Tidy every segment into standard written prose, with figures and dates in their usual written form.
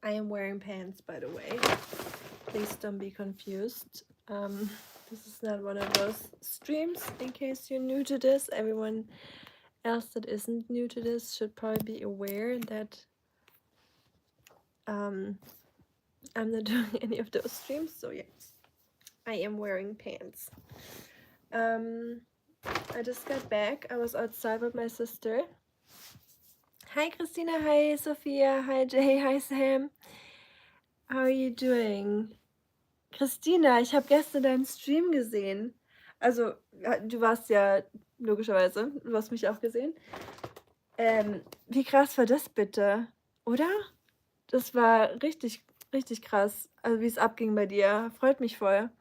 I am wearing pants, by the way. Please don't be confused. This is not one of those streams, in case you're new to this. Everyone else that isn't new to this should probably be aware that I'm not doing any of those streams. So yes, I am wearing pants. I just got back. I was outside with my sister. Hi Christina, hi Sophia, hi Jay, hi Sam. How are you doing? Christina, ich habe gestern deinen Stream gesehen. Also, du warst ja logischerweise, du hast mich auch gesehen. Wie krass war das bitte, oder? Das war richtig, richtig krass, also wie es abging bei dir. Freut mich voll.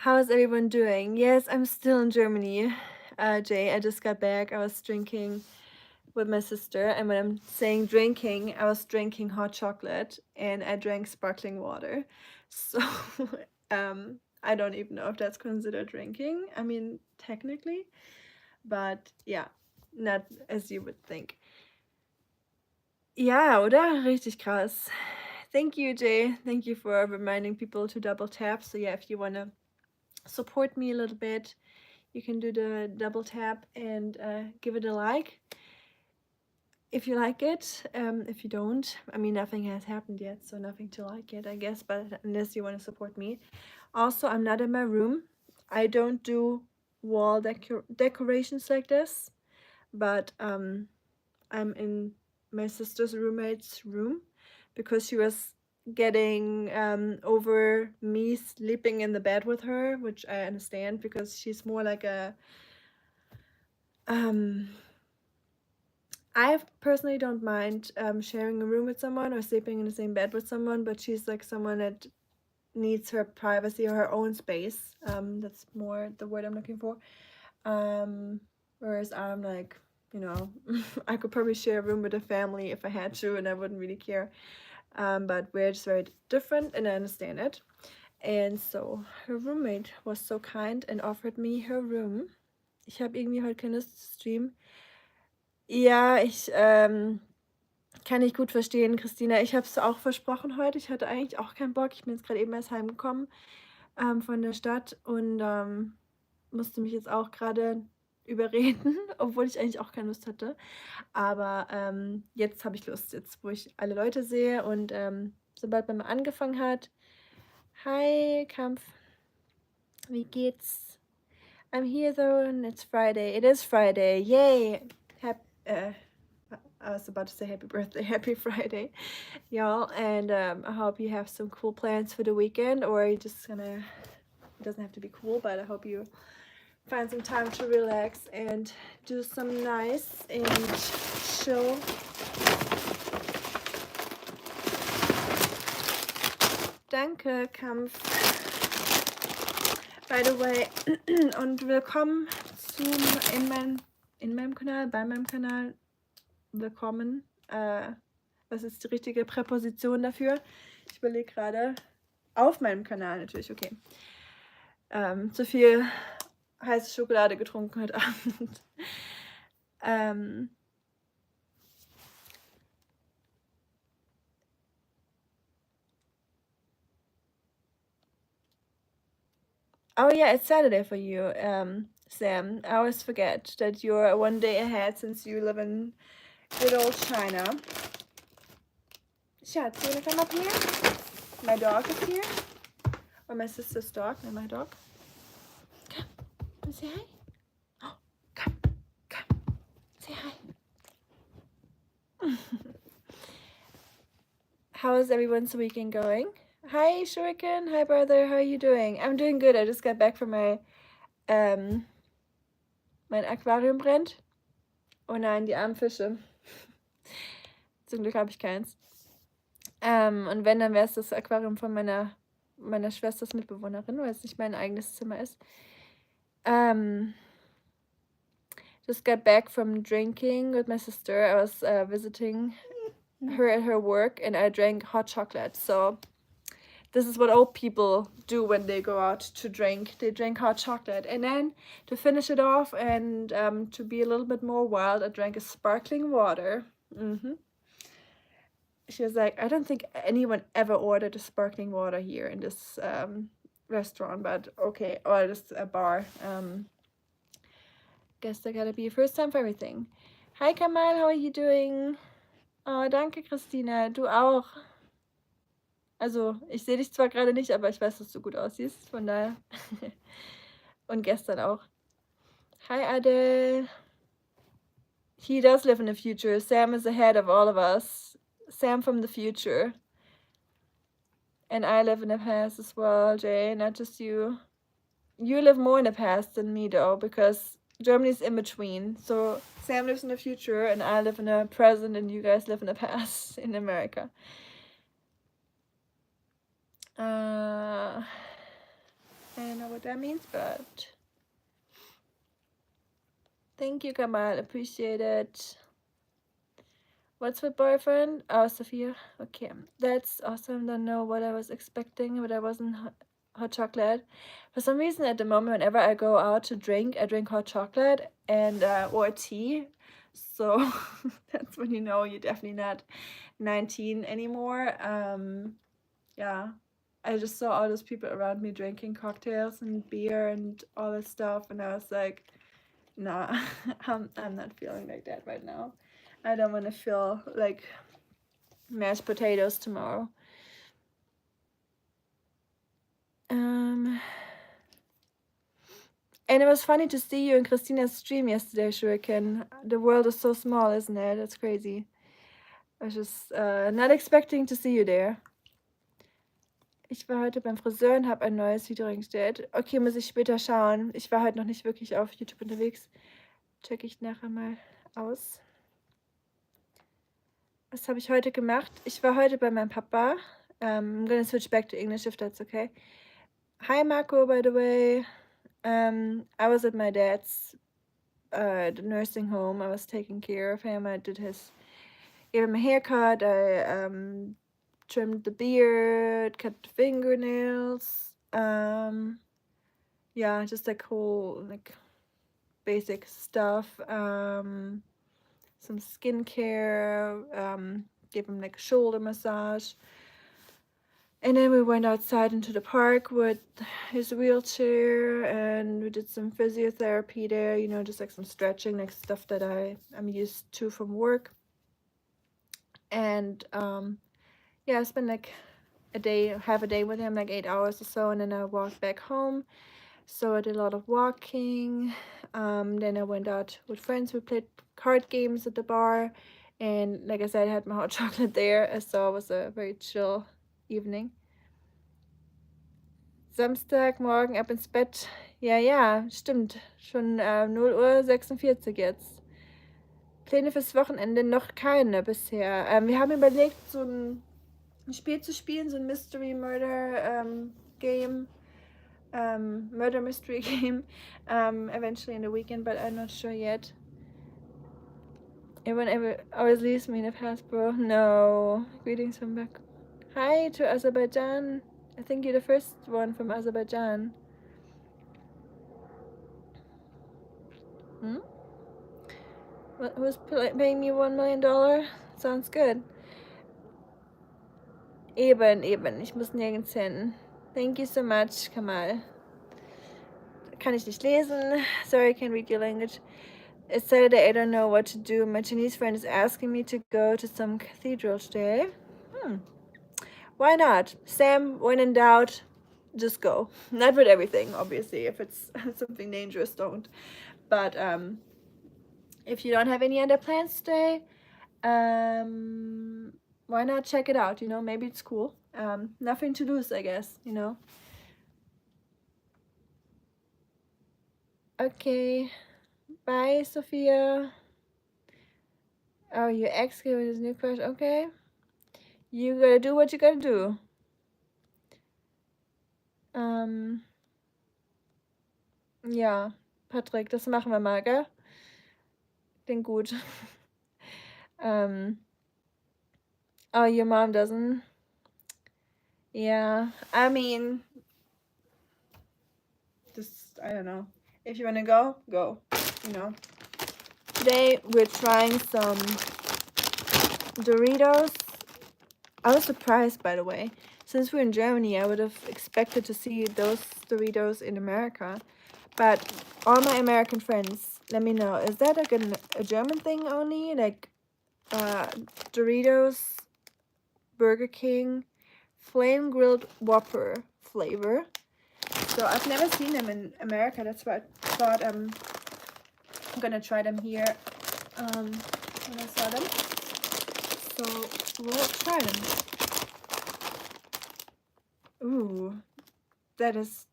How is everyone doing? Yes, I'm still in Germany. Jay, I just got back. I was drinking with my sister, and when I'm saying drinking, I was drinking hot chocolate and I drank sparkling water. So I don't even know if that's considered drinking. I mean, technically, but yeah, not as you would think. Ja, oder? Richtig krass. Thank you, Jay. Thank you for reminding people to double tap. So yeah, if you want to support me a little bit, you can do the double tap and give it a like if you like it. If you don't, I mean, nothing has happened yet, so nothing to like it, I guess, but unless you want to support me. Also, I'm not in my room. I don't do wall decorations like this, but I'm in my sister's roommate's room because she was getting over me sleeping in the bed with her, which I understand because she's more like a I personally don't mind sharing a room with someone or sleeping in the same bed with someone, but she's like someone that needs her privacy or her own space. That's more the word I'm looking for. Whereas I'm like, you know, I could probably share a room with a family if I had to, and I wouldn't really care. But we're just very different, and I understand it. And so her roommate was so kind and offered me her room. Ich habe irgendwie heute keine Stream. Ja, kann ich gut verstehen, Christina. Ich habe es auch versprochen heute. Ich hatte eigentlich auch keinen Bock. Ich bin jetzt gerade eben erst heimgekommen von der Stadt und musste mich jetzt auch gerade überreden, obwohl ich eigentlich auch keine Lust hatte. Aber jetzt habe ich Lust, jetzt wo ich alle Leute sehe und sobald man mal angefangen hat. Hi, Kampf. Wie geht's? I'm here though and it's Friday. It is Friday. Yay! I was about to say happy birthday, happy Friday, y'all. And I hope you have some cool plans for the weekend, or you're just gonna, it doesn't have to be cool, but I hope you find some time to relax and do some nice and chill. Danke, Kampf. By the way, und willkommen in meinem Kanal, bei meinem Kanal. Willkommen. Was ist die richtige Präposition dafür? Ich überlege gerade. Auf meinem Kanal natürlich, okay. Zu viel heiße Schokolade getrunken heute Abend. Oh yeah, it's Saturday for you, Sam. I always forget that you're one day ahead since you live in good old China. Schatz, you wanna come up here? My dog is here. Or my sister's dog, not my dog. Come, wanna say hi? Oh, come, say hi. How is everyone's weekend going? Hi, Shuriken. Hi, brother. How are you doing? I'm doing good. I just got back from my, mein Aquarium brennt. Oh nein, die armen Fische. Zum Glück habe ich keins. Und wenn, dann wäre es das Aquarium von meiner Schwesters Mitbewohnerin, weil es nicht mein eigenes Zimmer ist. Just got back from drinking with my sister. I was visiting her at her work, and I drank hot chocolate. So this is what old people do when they go out to drink. They drink hot chocolate. And then to finish it off and to be a little bit more wild, I drank a sparkling water. she was like, I don't think anyone ever ordered a sparkling water here in this restaurant, but okay, or this bar. Guess that gotta be a first time for everything. Hi Kamal, how are you doing? Oh, danke Christina, du auch. Also, ich sehe dich zwar gerade nicht, aber ich weiß, dass du gut aussiehst, von daher. Und gestern auch. Hi Adele. He does live in the future. Sam is ahead of all of us. Sam from the future. And I live in the past as well, Jay, not just you. You live more in the past than me, though, because Germany's in between. So Sam lives in the future, and I live in the present, and you guys live in the past in America. I don't know what that means, but thank you, Kamal. Appreciate it. What's with boyfriend? Oh, Sophia. Okay, that's awesome. Don't know what I was expecting, but I wasn't hot chocolate. For some reason, at the moment, whenever I go out to drink, I drink hot chocolate and or tea. So that's when you know you're definitely not 19 anymore. Yeah, I just saw all those people around me drinking cocktails and beer and all this stuff, and I was like, nah, I'm not feeling like that right now. I don't want to feel like mashed potatoes tomorrow. And it was funny to see you in Christina's stream yesterday, Shuriken. The world is so small, isn't it? That's crazy. I was just not expecting to see you there. Ich war heute beim Friseur und habe ein neues Video reingestellt. Okay, muss ich später schauen. Ich war heute noch nicht wirklich auf YouTube unterwegs. Check ich nachher mal aus. Was habe ich heute gemacht? Ich war heute bei meinem Papa. I'm gonna switch back to English if that's okay. Hi Marco, by the way. I was at my dad's nursing home. I was taking care of him. I gave him a haircut. I trimmed the beard, cut the fingernails. Yeah, just like whole like basic stuff. Some skincare. Gave him like a shoulder massage. And then we went outside into the park with his wheelchair, and we did some physiotherapy there, you know, just like some stretching, like stuff that I'm used to from work. And yeah, I spent like half a day with him, like 8 hours or so, and then I walked back home. So I did a lot of walking. Then I went out with friends. We played card games at the bar, and like I said, I had my hot chocolate there, so it was a very chill evening. Samstagmorgen ab ins Bett. Ja, stimmt. Schon 0:46 Uhr jetzt. Pläne fürs Wochenende noch keine bisher. Wir haben überlegt, so ein Spiel zu spielen, so ein Mystery Murder Game. Murder Mystery Game. Eventually in the weekend, but I'm not sure yet. Everyone always leaves me in the past, bro. No. Greetings from back. Hi to Azerbaijan. I think you're the first one from Azerbaijan. Who's paying me $1 million? Sounds good. Eben. Ich muss nirgends hin. Thank you so much, Kamal. Kann ich nicht lesen. Sorry, I can't read your language. It's Saturday, I don't know what to do. My Chinese friend is asking me to go to some cathedral today. Why not? Sam, when in doubt, just go. Not with everything, obviously. If it's something dangerous, don't. But if you don't have any other plans today, why not check it out? You know, maybe it's cool. Nothing to lose, I guess, you know. Okay. Bye, Sophia. Oh, your ex gave his new crush. Okay. You gotta do what you gotta do. Ja, Patrick, das machen wir mal, gell? Klingt gut. Oh, your mom doesn't? Yeah, I mean, just, I don't know. If you want to go, go, you know. Today, we're trying some Doritos. I was surprised, by the way. Since we're in Germany, I would have expected to see those Doritos in America. But all my American friends, let me know, is that like a German thing only? Like Doritos, Burger King, flame grilled Whopper flavor. So I've never seen them in America. That's why I thought I'm gonna try them here when I saw them. So we'll try them. Ooh, that is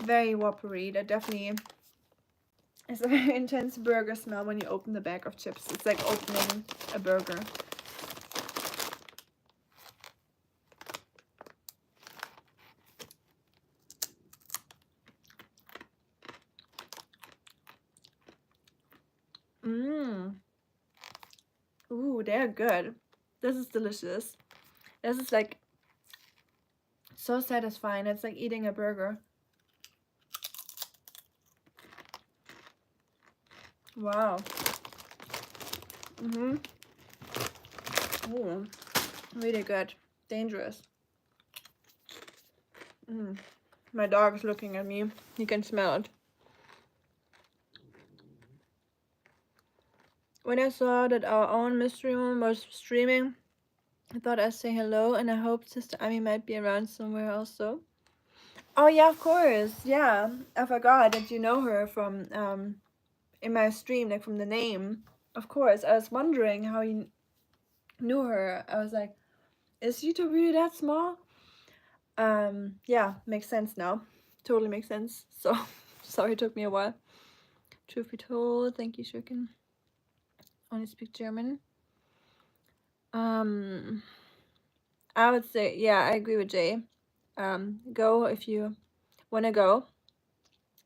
very Whoppery. That definitely is a very intense burger smell when you open the bag of chips. It's like opening a burger. Mmm. Ooh, they're good. This is delicious. This is like so satisfying. It's like eating a burger. Wow. Mm-hmm. Ooh, really good. Dangerous. My dog is looking at me. You can smell it. When I saw that our own mystery room was streaming, I thought I'd say hello, and I hope Sister Amy might be around somewhere also. Oh yeah, of course. Yeah, I forgot that you know her from in my stream, like from the name. Of course, I was wondering how you knew her. I was like, is YouTube really that small? Yeah, makes sense now. Totally makes sense. So sorry it took me a while. Truth be told, thank you, Shurkin. Only speak German. I would say, yeah, I agree with Jay. Go if you wanna go.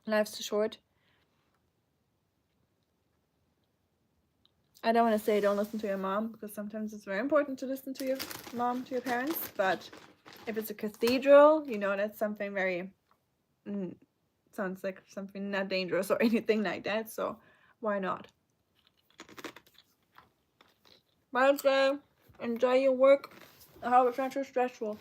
Life's too short. I don't want to say don't listen to your mom, because sometimes it's very important to listen to your mom, to your parents, but if it's a cathedral, you know, that's something very, sounds like something not dangerous or anything like that, so why not? But enjoy your work. I hope it's not too stressful.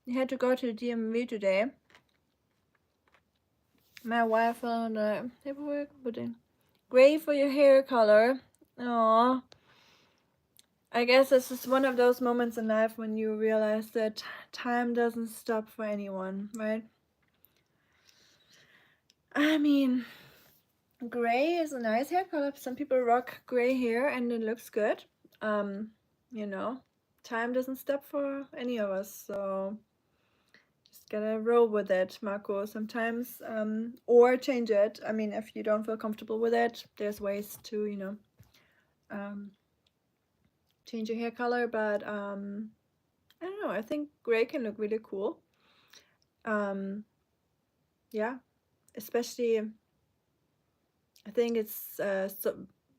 You had to go to the DMV today. My wife found the paperwork pudding. Gray for your hair color. Aww. I guess this is one of those moments in life when you realize that time doesn't stop for anyone, right? I mean, gray is a nice hair color. Some people rock gray hair and it looks good. You know, time doesn't stop for any of us, so just gotta roll with it, Marco, sometimes. Or change it. I mean, if you don't feel comfortable with it, there's ways to, you know, change your hair color, but I don't know, I think gray can look really cool. Yeah, especially I think it's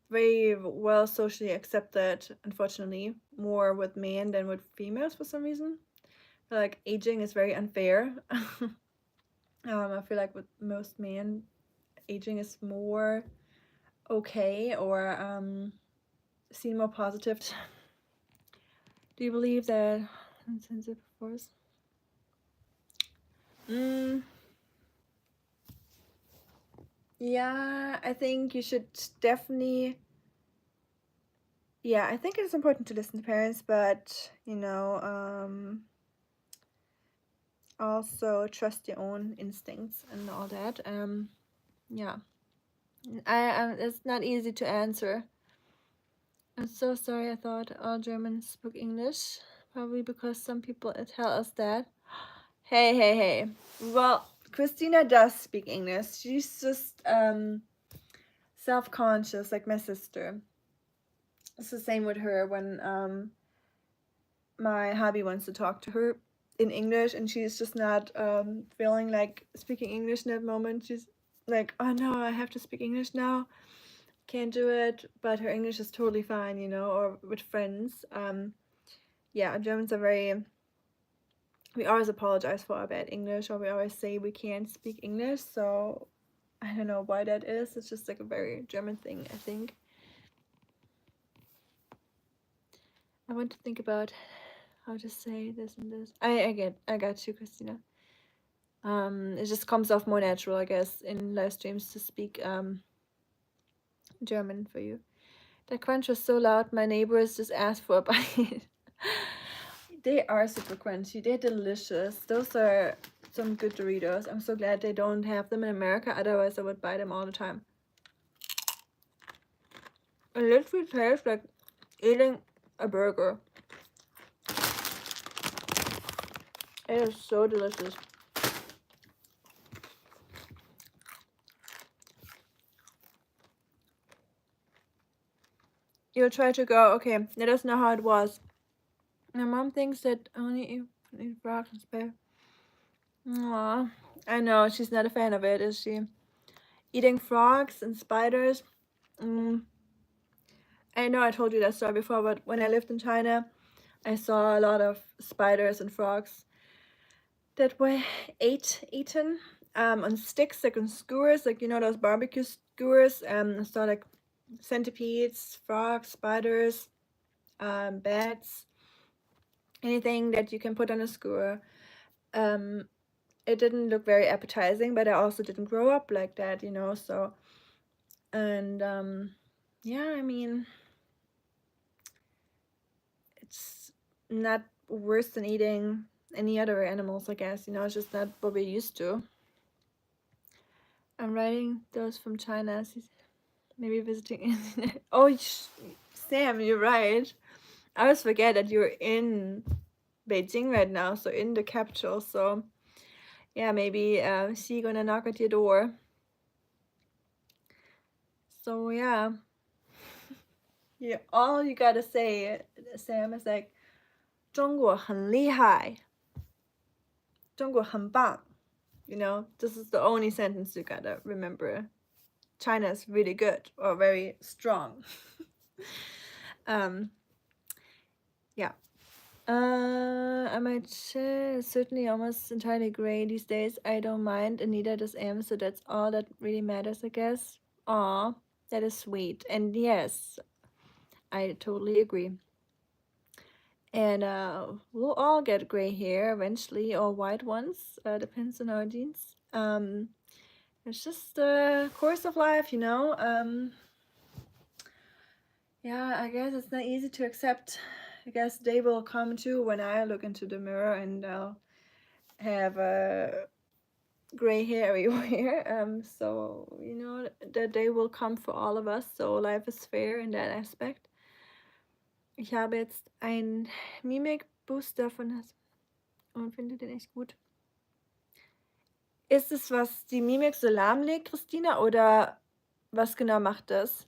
very well socially accepted, unfortunately, more with men than with females for some reason. I feel like aging is very unfair. I feel like with most men, aging is more okay or seen more positive. Do you believe that uncensored force? Yeah, I think you should definitely. Yeah, I think it's important to listen to parents, but you know, also trust your own instincts and all that. Yeah, it's not easy to answer. I'm so sorry. I thought all Germans spoke English, probably because some people tell us that. Hey, hey, hey. Well, Christina does speak English. She's just self-conscious, like my sister. It's the same with her when my hubby wants to talk to her in English and she's just not feeling like speaking English in that moment. She's like, oh no, I have to speak English now. Can't do it. But her English is totally fine, you know, or with friends. Yeah, Germans are very. We always apologize for our bad English, or we always say we can't speak English. So I don't know why that is. It's just like a very German thing, I think. I want to think about how to say this and this. I got you, Christina. It just comes off more natural, I guess, in live streams to speak German for you. The crunch was so loud, my neighbors just asked for a bite. They are super crunchy. They're delicious. Those are some good Doritos. I'm so glad they don't have them in America. Otherwise, I would buy them all the time. It literally tastes like eating a burger. It is so delicious. You'll try to go. Okay, let us know how it was. My mom thinks that only eat frogs and spiders. Aww. I know, she's not a fan of it, is she? Eating frogs and spiders. I know I told you that story before, but when I lived in China, I saw a lot of spiders and frogs that were eaten on sticks, like on skewers, like, you know, those barbecue skewers. I saw like centipedes, frogs, spiders, bats, anything that you can put on a skewer. It didn't look very appetizing, but I also didn't grow up like that, you know, so. And yeah, I mean, it's not worse than eating any other animals, I guess, you know. It's just not what we're used to. I'm writing those from China. Maybe visiting. Oh, Sam, you're right. I always forget that you're in Beijing right now, so in the capital. So yeah, maybe she gonna knock at your door. So yeah, yeah. All you gotta say, Sam, is like, 中国很厉害，中国很棒. You know, this is the only sentence you gotta remember. China is really good or very strong. Yeah. I might certainly almost entirely gray these days. I don't mind, and neither does Em, so that's all that really matters, I guess. Aw, that is sweet. And yes, I totally agree. And we'll all get gray hair eventually, or white ones. Depends on our genes. It's just the course of life, you know. Yeah, I guess it's not easy to accept. I guess day will come too when I look into the mirror and I'll have gray hair everywhere. So, you know, that day will come for all of us. So life is fair in that aspect. Ich habe jetzt ein Mimik-Booster von das und finde den echt gut. Ist es, was die Mimik so lahmlegt, Christina, oder was genau macht das?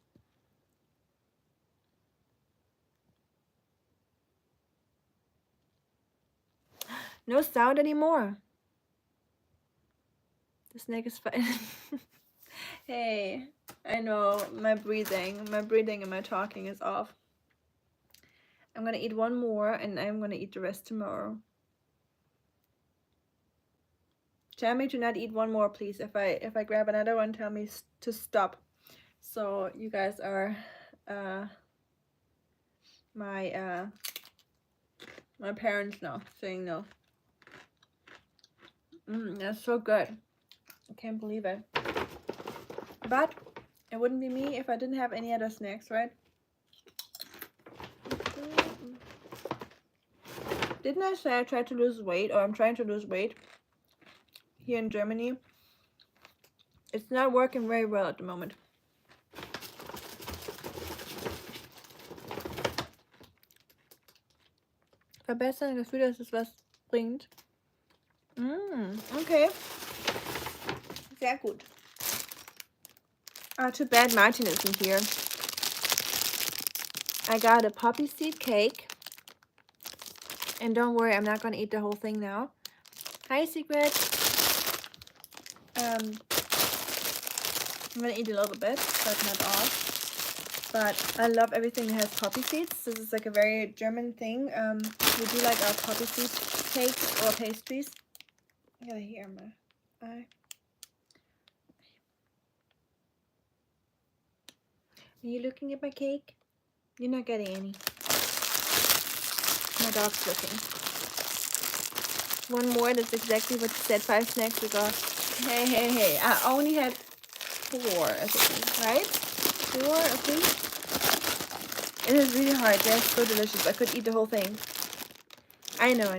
No sound anymore. The snake is fine. Hey, I know my breathing and my talking is off. I'm gonna eat one more and I'm gonna eat the rest tomorrow. Tell me to not eat one more, please. If I grab another one, tell me to stop. So you guys are my parents now saying no. That's so good. I can't believe it. But it wouldn't be me if I didn't have any other snacks, right? Didn't I say I tried to lose weight, or I'm trying to lose weight here in Germany? It's not working very well at the moment. Verbessern, Gefühl, dass es was bringt. Okay. Sehr gut. Too bad Martin isn't here. I got a poppy seed cake. And don't worry, I'm not going to eat the whole thing now. Hi, Secret. I'm going to eat a little bit, but not all. But I love everything that has poppy seeds. This is like a very German thing. We do like our poppy seed cakes or pastries. I gotta hear my eye. Are you looking at my cake? You're not getting any. My dog's looking. One more, that's exactly what you said 5 snacks ago. Hey. I only had 4, I think, right? 4, I think. It is really hard. They're so delicious. I could eat the whole thing. I know,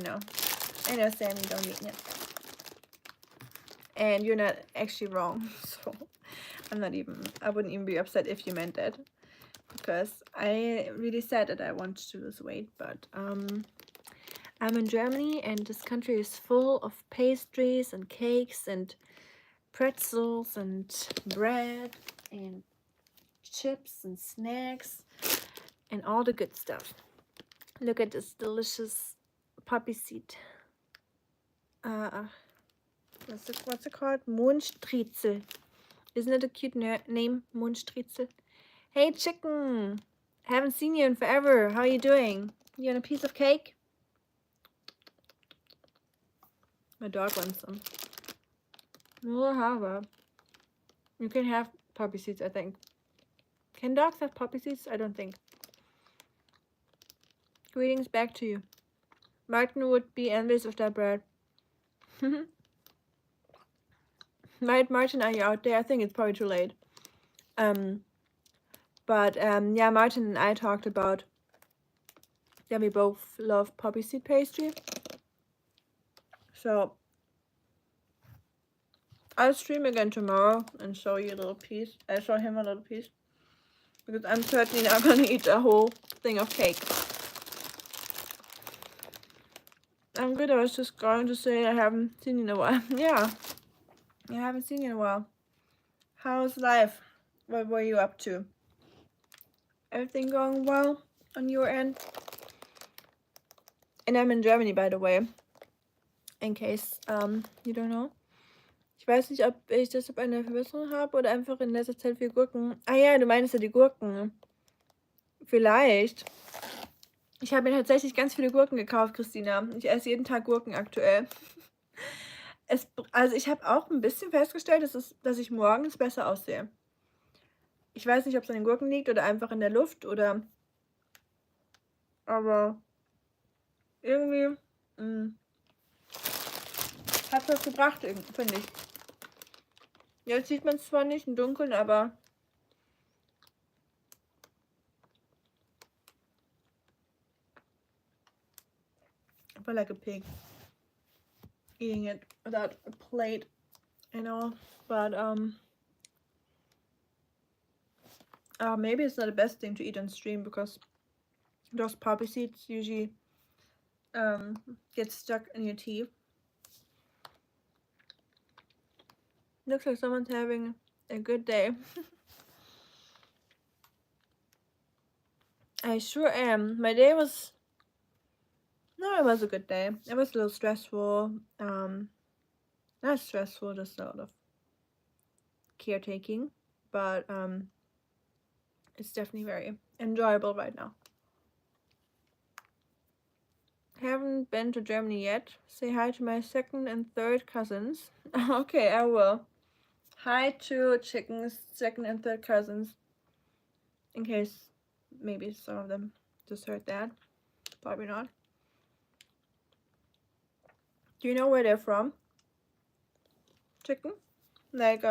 Sam, you don't mean it. And you're not actually wrong. So I wouldn't even be upset if you meant that. Because I really said that I wanted to lose weight, but I'm in Germany and this country is full of pastries and cakes and pretzels and bread and chips and snacks and all the good stuff. Look at this delicious poppy seed. What's it called? Mondstriezel. Isn't it a cute name? Mondstriezel. Hey chicken! Haven't seen you in forever. How are you doing? You want a piece of cake? My dog wants some. We'll have a. You can have poppy seeds, I think. Can dogs have poppy seeds? I don't think. Greetings back to you. Martin would be envious of that bread. Right, Martin, are you out there? I think it's probably too late. Yeah, Martin and I talked about that we both love poppy seed pastry. So I'll stream again tomorrow and show you a little piece. I show him a little piece. Because I'm certainly not gonna eat a whole thing of cake. I'm good. I was just going to say I haven't seen you in a while. Yeah. I haven't seen you in a while. How's life? What were you up to? Everything going well on your end? And I'm in Germany, by the way. In case you don't know. Ich weiß nicht, ob ich deshalb eine Verbesserung habe oder einfach in letzter Zeit viel Gurken. Ah ja, du meinst ja die Gurken. Vielleicht. Ich habe mir tatsächlich ganz viele Gurken gekauft, Christina. Ich esse jeden Tag Gurken aktuell. Also ich habe auch ein bisschen festgestellt, dass ich morgens besser aussehe. Ich weiß nicht, ob es an den Gurken liegt oder einfach in der Luft oder... Aber irgendwie hat was gebracht, finde ich. Jetzt sieht man es zwar nicht im Dunkeln, aber... I feel like a pig eating it without a plate, you know. But maybe it's not the best thing to eat on stream because those poppy seeds usually get stuck in your teeth. Looks like someone's having a good day. I sure am. My day was... No, it was a good day. It was a little stressful. Not stressful, just a lot of caretaking. But it's definitely very enjoyable right now. Haven't been to Germany yet. Say hi to my 2nd and 3rd cousins. Okay, I will. Hi to Chicken's 2nd and 3rd cousins. In case maybe some of them just heard that. Probably not. Do you know where they're from? Chicken? Like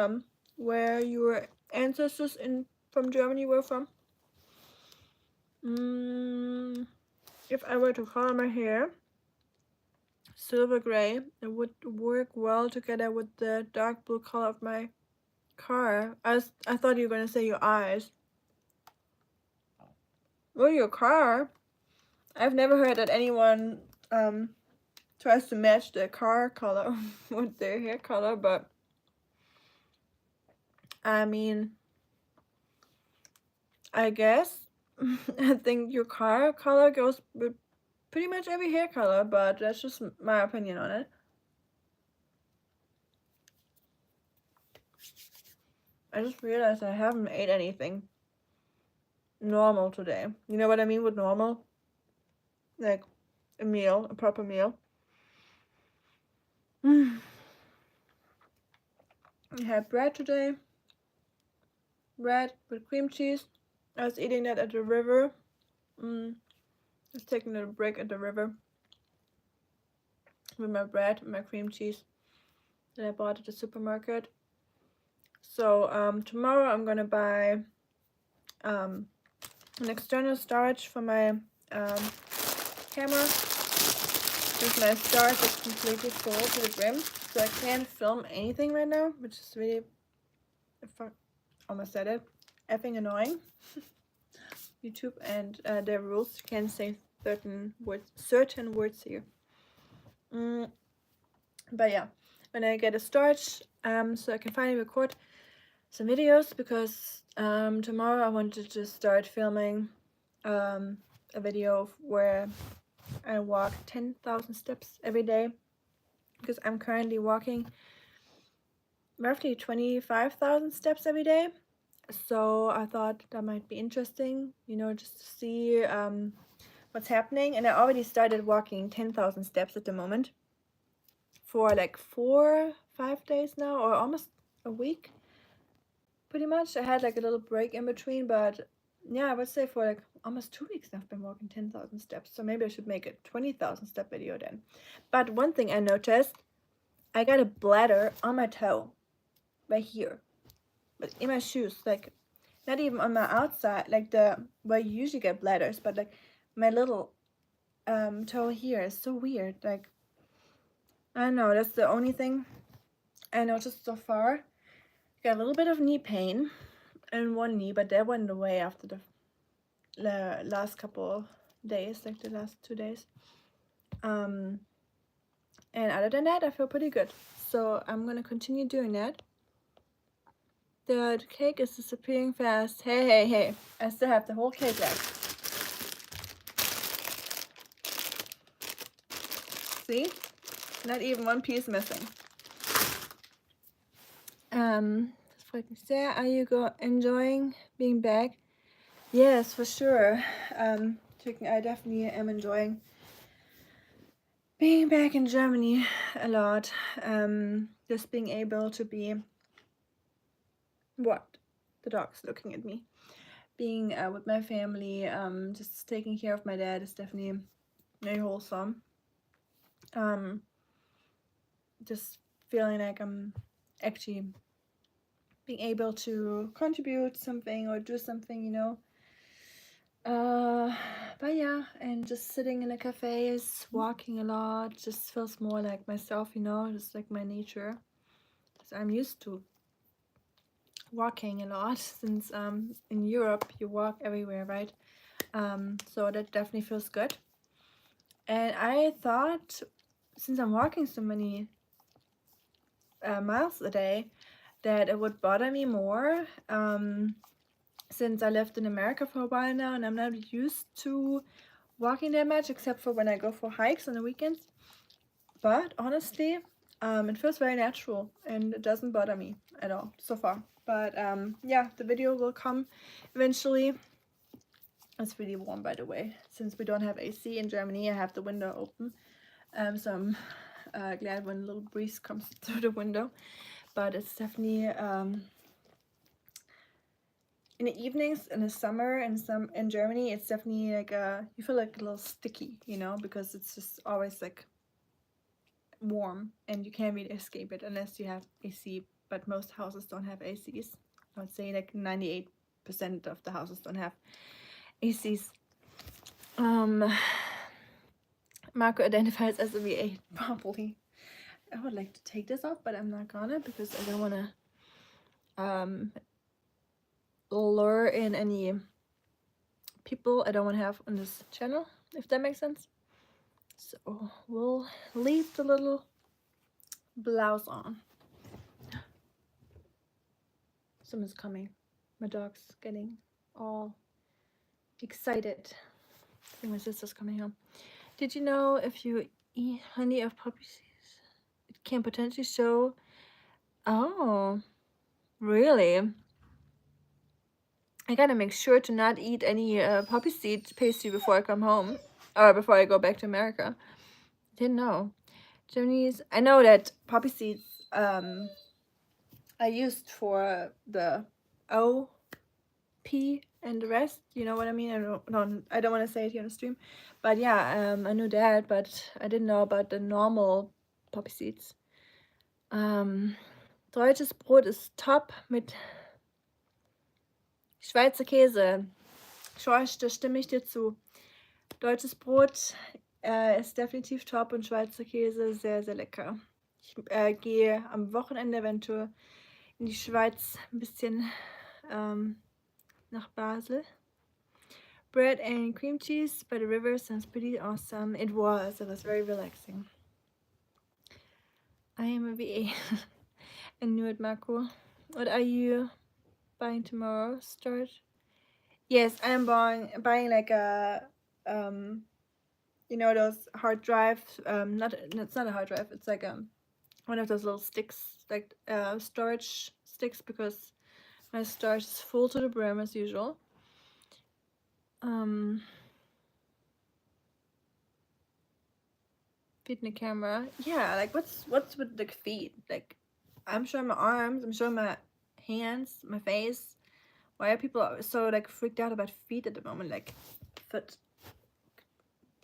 where your ancestors from Germany were from? If I were to color my hair silver gray, it would work well together with the dark blue color of my car. I thought you were gonna say your eyes. Well, your car. I've never heard that anyone tries to match their car color with their hair color, but I mean, I guess I think your car color goes with pretty much every hair color, but that's just my opinion on it. I just realized I haven't ate anything normal today. You know what I mean with normal? Like a meal, a proper meal. I had bread today. Bread with cream cheese. I was eating that at the river. Just taking a little break at the river with my bread and my cream cheese that I bought at the supermarket. So tomorrow I'm gonna buy an external storage for my camera, because my storage is completely full to the brim, so I can't film anything right now, which is really, almost said it, effing annoying. YouTube and their rules, you can't say certain words here. But yeah, when I get a storage, so I can finally record some videos, because tomorrow I wanted to start filming a video where I walk 10,000 steps every day, because I'm currently walking roughly 25,000 steps every day. So I thought that might be interesting, you know, just to see what's happening. And I already started walking 10,000 steps at the moment for like 4-5 days now, or almost a week, pretty much. I had like a little break in between, but yeah, I would say for like almost 2 weeks I've been walking 10,000 steps. So maybe I should make a 20,000 step video then. But one thing I noticed, I got a bladder on my toe right here, but in my shoes, like not even on my outside, like the where you usually get bladders, but like my little toe here is so weird. Like, I don't know, that's the only thing I noticed so far. Got a little bit of knee pain in one knee, but that went away after the last couple days, like the last 2 days. And other than that, I feel pretty good. So I'm gonna continue doing that. The cake is disappearing fast. Hey. I still have the whole cake left. See? Not even one piece missing. Das freut mich sehr. Are you enjoying being back? Yes, for sure. I definitely am enjoying being back in Germany a lot. Just being able to be... What? The dog's looking at me. Being with my family, just taking care of my dad is definitely very wholesome. Just feeling like I'm actually being able to contribute something or do something, you know. But yeah, and just sitting in a cafe, walking a lot, just feels more like myself, you know, just like my nature. So I'm used to walking a lot, since in Europe you walk everywhere, right? So that definitely feels good. And I thought, since I'm walking so many miles a day, that it would bother me more, since I lived in America for a while now and I'm not used to walking that much, except for when I go for hikes on the weekends. But honestly, it feels very natural and it doesn't bother me at all so far. But yeah, the video will come eventually. It's really warm, by the way. Since we don't have AC in Germany, I have the window open. So I'm glad when a little breeze comes through the window. But it's definitely in the evenings in the summer in Germany, it's definitely like you feel like a little sticky, you know, because it's just always like warm and you can't really escape it unless you have AC. But most houses don't have ACs. I would say like 98% of the houses don't have ACs. Marco identifies as a V8 properly. I would like to take this off, but I'm not gonna, because I don't want to lure in any people I don't want to have on this channel, if that makes sense. So we'll leave the little blouse on. Someone's coming. My dog's getting all excited. I think my sister's coming home. Did you know if you eat honey of poppy seeds, it can potentially show... Oh, really? I gotta make sure to not eat any poppy seed pastry before I come home, or before I go back to America. Didn't know. Germany's... I know that poppy seeds are used for the O P and the rest. You know what I mean? I don't want to say it here on the stream, but yeah, I knew that, but I didn't know about the normal poppy seeds. Deutsches Brot ist top mit Schweizer Käse. Schorsch, da stimme ich dir zu. Deutsches Brot ist definitiv top und Schweizer Käse sehr, sehr lecker. Ich gehe am Wochenende eventuell in die Schweiz ein bisschen nach Basel. Bread and cream cheese by the river sounds pretty awesome. It was very relaxing. I am a VA. I knew it, Marco. What are you buying tomorrow? Start? Yes, I am buying like a you know, those hard drive. It's not a hard drive. It's like one of those little sticks, like storage sticks, because my storage is full to the brim as usual. Feet in the camera. Yeah, like what's with the feet? Like, I'm showing my arms, I'm showing my hands, my face. Why are people so like freaked out about feet at the moment? Like, foot,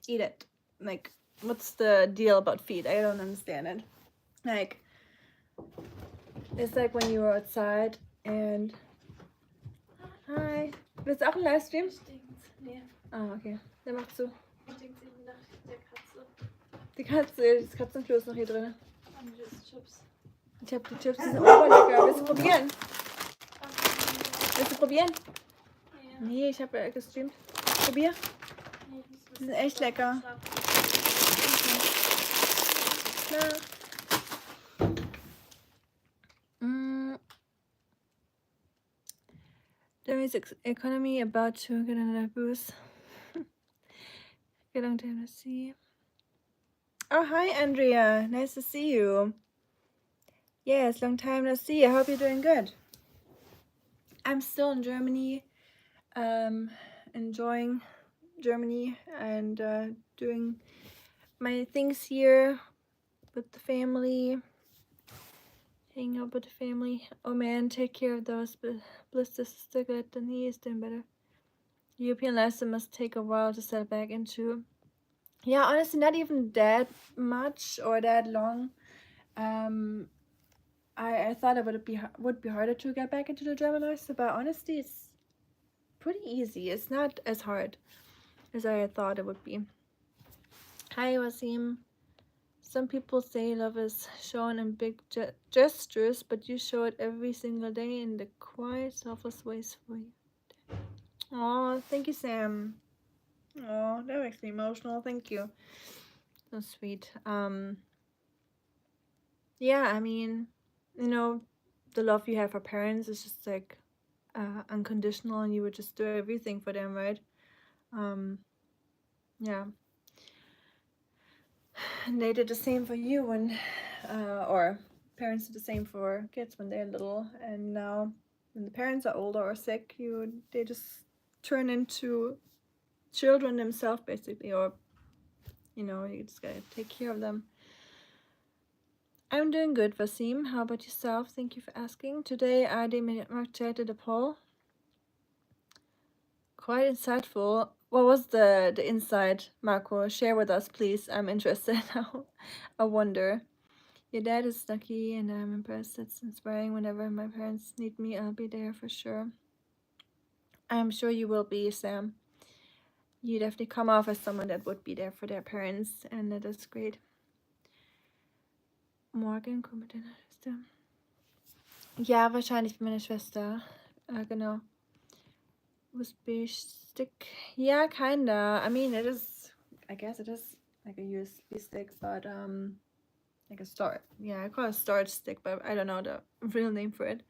eat it. Like, what's the deal about feet? I don't understand it. Like, it's like when you were outside and hi. Willst du auch einen Livestream? Nee. Ah, okay. Der macht so. Die Katze, das Katzenklo ist noch hier drin. Chips. Ich hab die Chips, die sind oberlecker. Willst du probieren? Willst du probieren? Ja. Nee, ich habe gestreamt. Probier. Nee, die sind echt lecker. Okay. The music economy about to get another boost. Get long time to see. Oh, hi, Andrea. Nice to see you. Yes, long time no see. I hope you're doing good. I'm still in Germany, enjoying Germany and doing my things here with the family, hanging out with the family. Oh man, take care of those blisters stuck at the knee. Is doing better. European lesson must take a while to settle back into. Yeah, honestly, not even that much or that long. I thought it would be harder to get back into the German lesson, but honestly, it's pretty easy. It's not as hard as I thought it would be. Hi, Wasim. Some people say love is shown in big gestures, but you show it every single day in the quiet, selfless ways for you. Oh, thank you, Sam. Oh, that makes me emotional. Thank you. So sweet. Yeah, I mean, you know, the love you have for parents is just like unconditional, and you would just do everything for them, right? Yeah. And they did the same for you when, or parents did the same for kids when they're little, and now when the parents are older or sick, they just turn into children themselves, basically, or you know, you just gotta take care of them. I'm doing good, Vasim. How about yourself? Thank you for asking. Today I demarcated the poll. Quite insightful. What was the insight, Marco? Share with us, please. I'm interested. I wonder. Your dad is lucky, and I'm impressed. It's inspiring. Whenever my parents need me, I'll be there for sure. I'm sure you will be, Sam. You definitely come off as someone that would be there for their parents, and that is great. Morgen kommt mit deiner Schwester. Ja, wahrscheinlich meine Schwester. Genau. USB stick. Yeah, kinda. I mean, I guess it is like a USB stick, but like a storage. Yeah, I call it a storage stick, but I don't know the real name for it.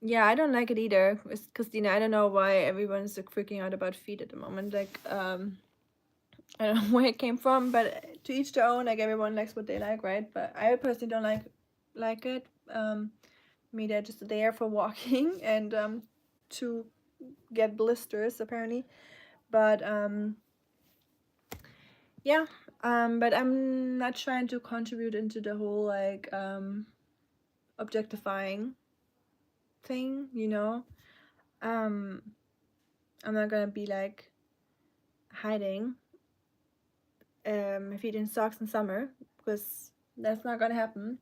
Yeah, I don't like it either. It's Christina. I don't know why everyone's so freaking out about feet at the moment. Like, I don't know where it came from, but to each their own. Like, everyone likes what they like, right? But I personally don't like it. Me, they're just there for walking and to get blisters apparently. But yeah. But I'm not trying to contribute into the whole like objectifying thing, you know. I'm not gonna be like hiding my feet in socks in summer, because that's not gonna happen.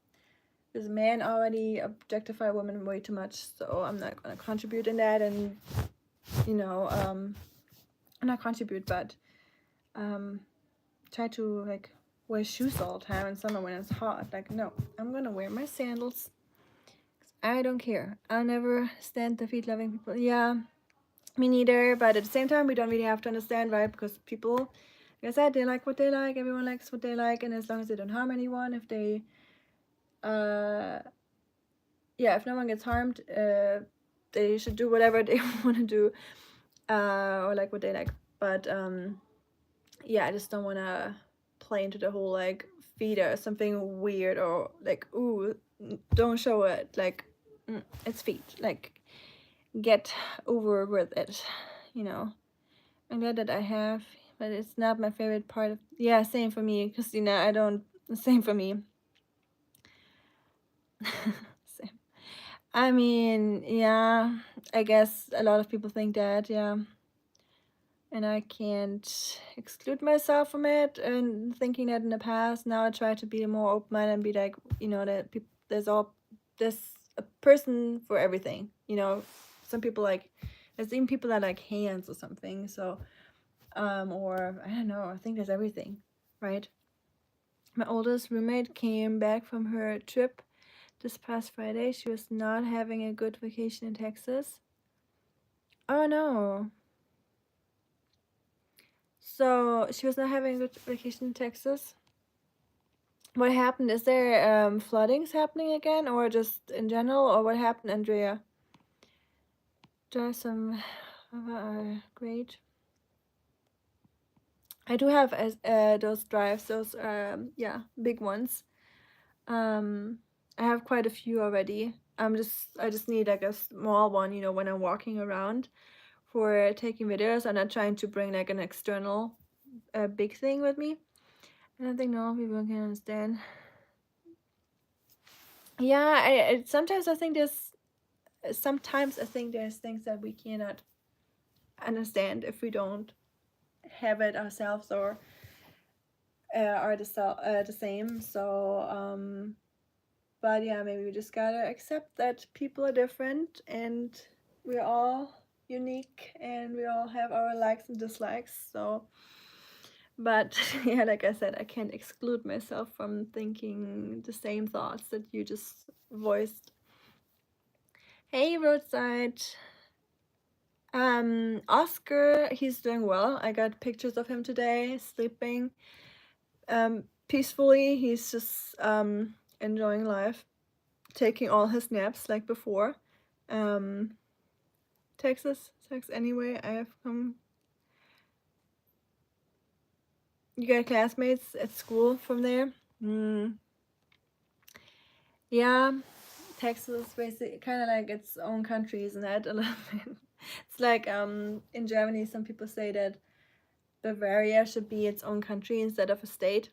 Because men already objectify women way too much, so I'm not gonna contribute in that. And not contribute, but try to like wear shoes all the time in summer when it's hot. Like, no, I'm gonna wear my sandals. I don't care. I'll never stand the feet loving people. Yeah, me neither. But at the same time, we don't really have to understand, right? Because people, like I said, they like what they like. Everyone likes what they like, and as long as they don't harm anyone, if they, if no one gets harmed, they should do whatever they want to do, or like what they like. But I just don't want to play into the whole like feet or something weird, or like, ooh, don't show it. Like, it's feet. Like, get over with it, you know. I'm glad that I have, but it's not my favorite part of. Yeah, same for me, Christina. I don't. Same for me. Same. I mean, yeah, I guess a lot of people think that, yeah. And I can't exclude myself from it, and thinking that in the past. Now I try to be more open-minded and be like, that there's a person for everything. Some people like, there's even people that like hands or something. So, or I don't know. I think there's everything, right? My oldest roommate came back from her trip this past Friday. She was not having a good vacation in Texas. Oh no. So she was not having a good vacation in Texas. What happened? Is there floodings happening again, or just in general, or what happened, Andrea? There's some great. I do have those drives, those big ones. I have quite a few already. I just need like a small one, when I'm walking around for taking videos. I'm not trying to bring like an external big thing with me. I don't think no people can understand. Yeah, sometimes I think there's things that we cannot understand if we don't have it ourselves, or are the same. So but yeah, maybe we just gotta accept that people are different, and we're all unique, and we all have our likes and dislikes. So, but yeah, like I said, I can't exclude myself from thinking the same thoughts that you just voiced. Hey, roadside. Oscar, he's doing well. I got pictures of him today, sleeping peacefully. He's just enjoying life, taking all his naps like before. Texas sucks anyway. I have come. You got classmates at school from there? Yeah, Texas basically kind of like its own country, isn't it? A little bit. It's like in Germany, some people say that Bavaria should be its own country instead of a state.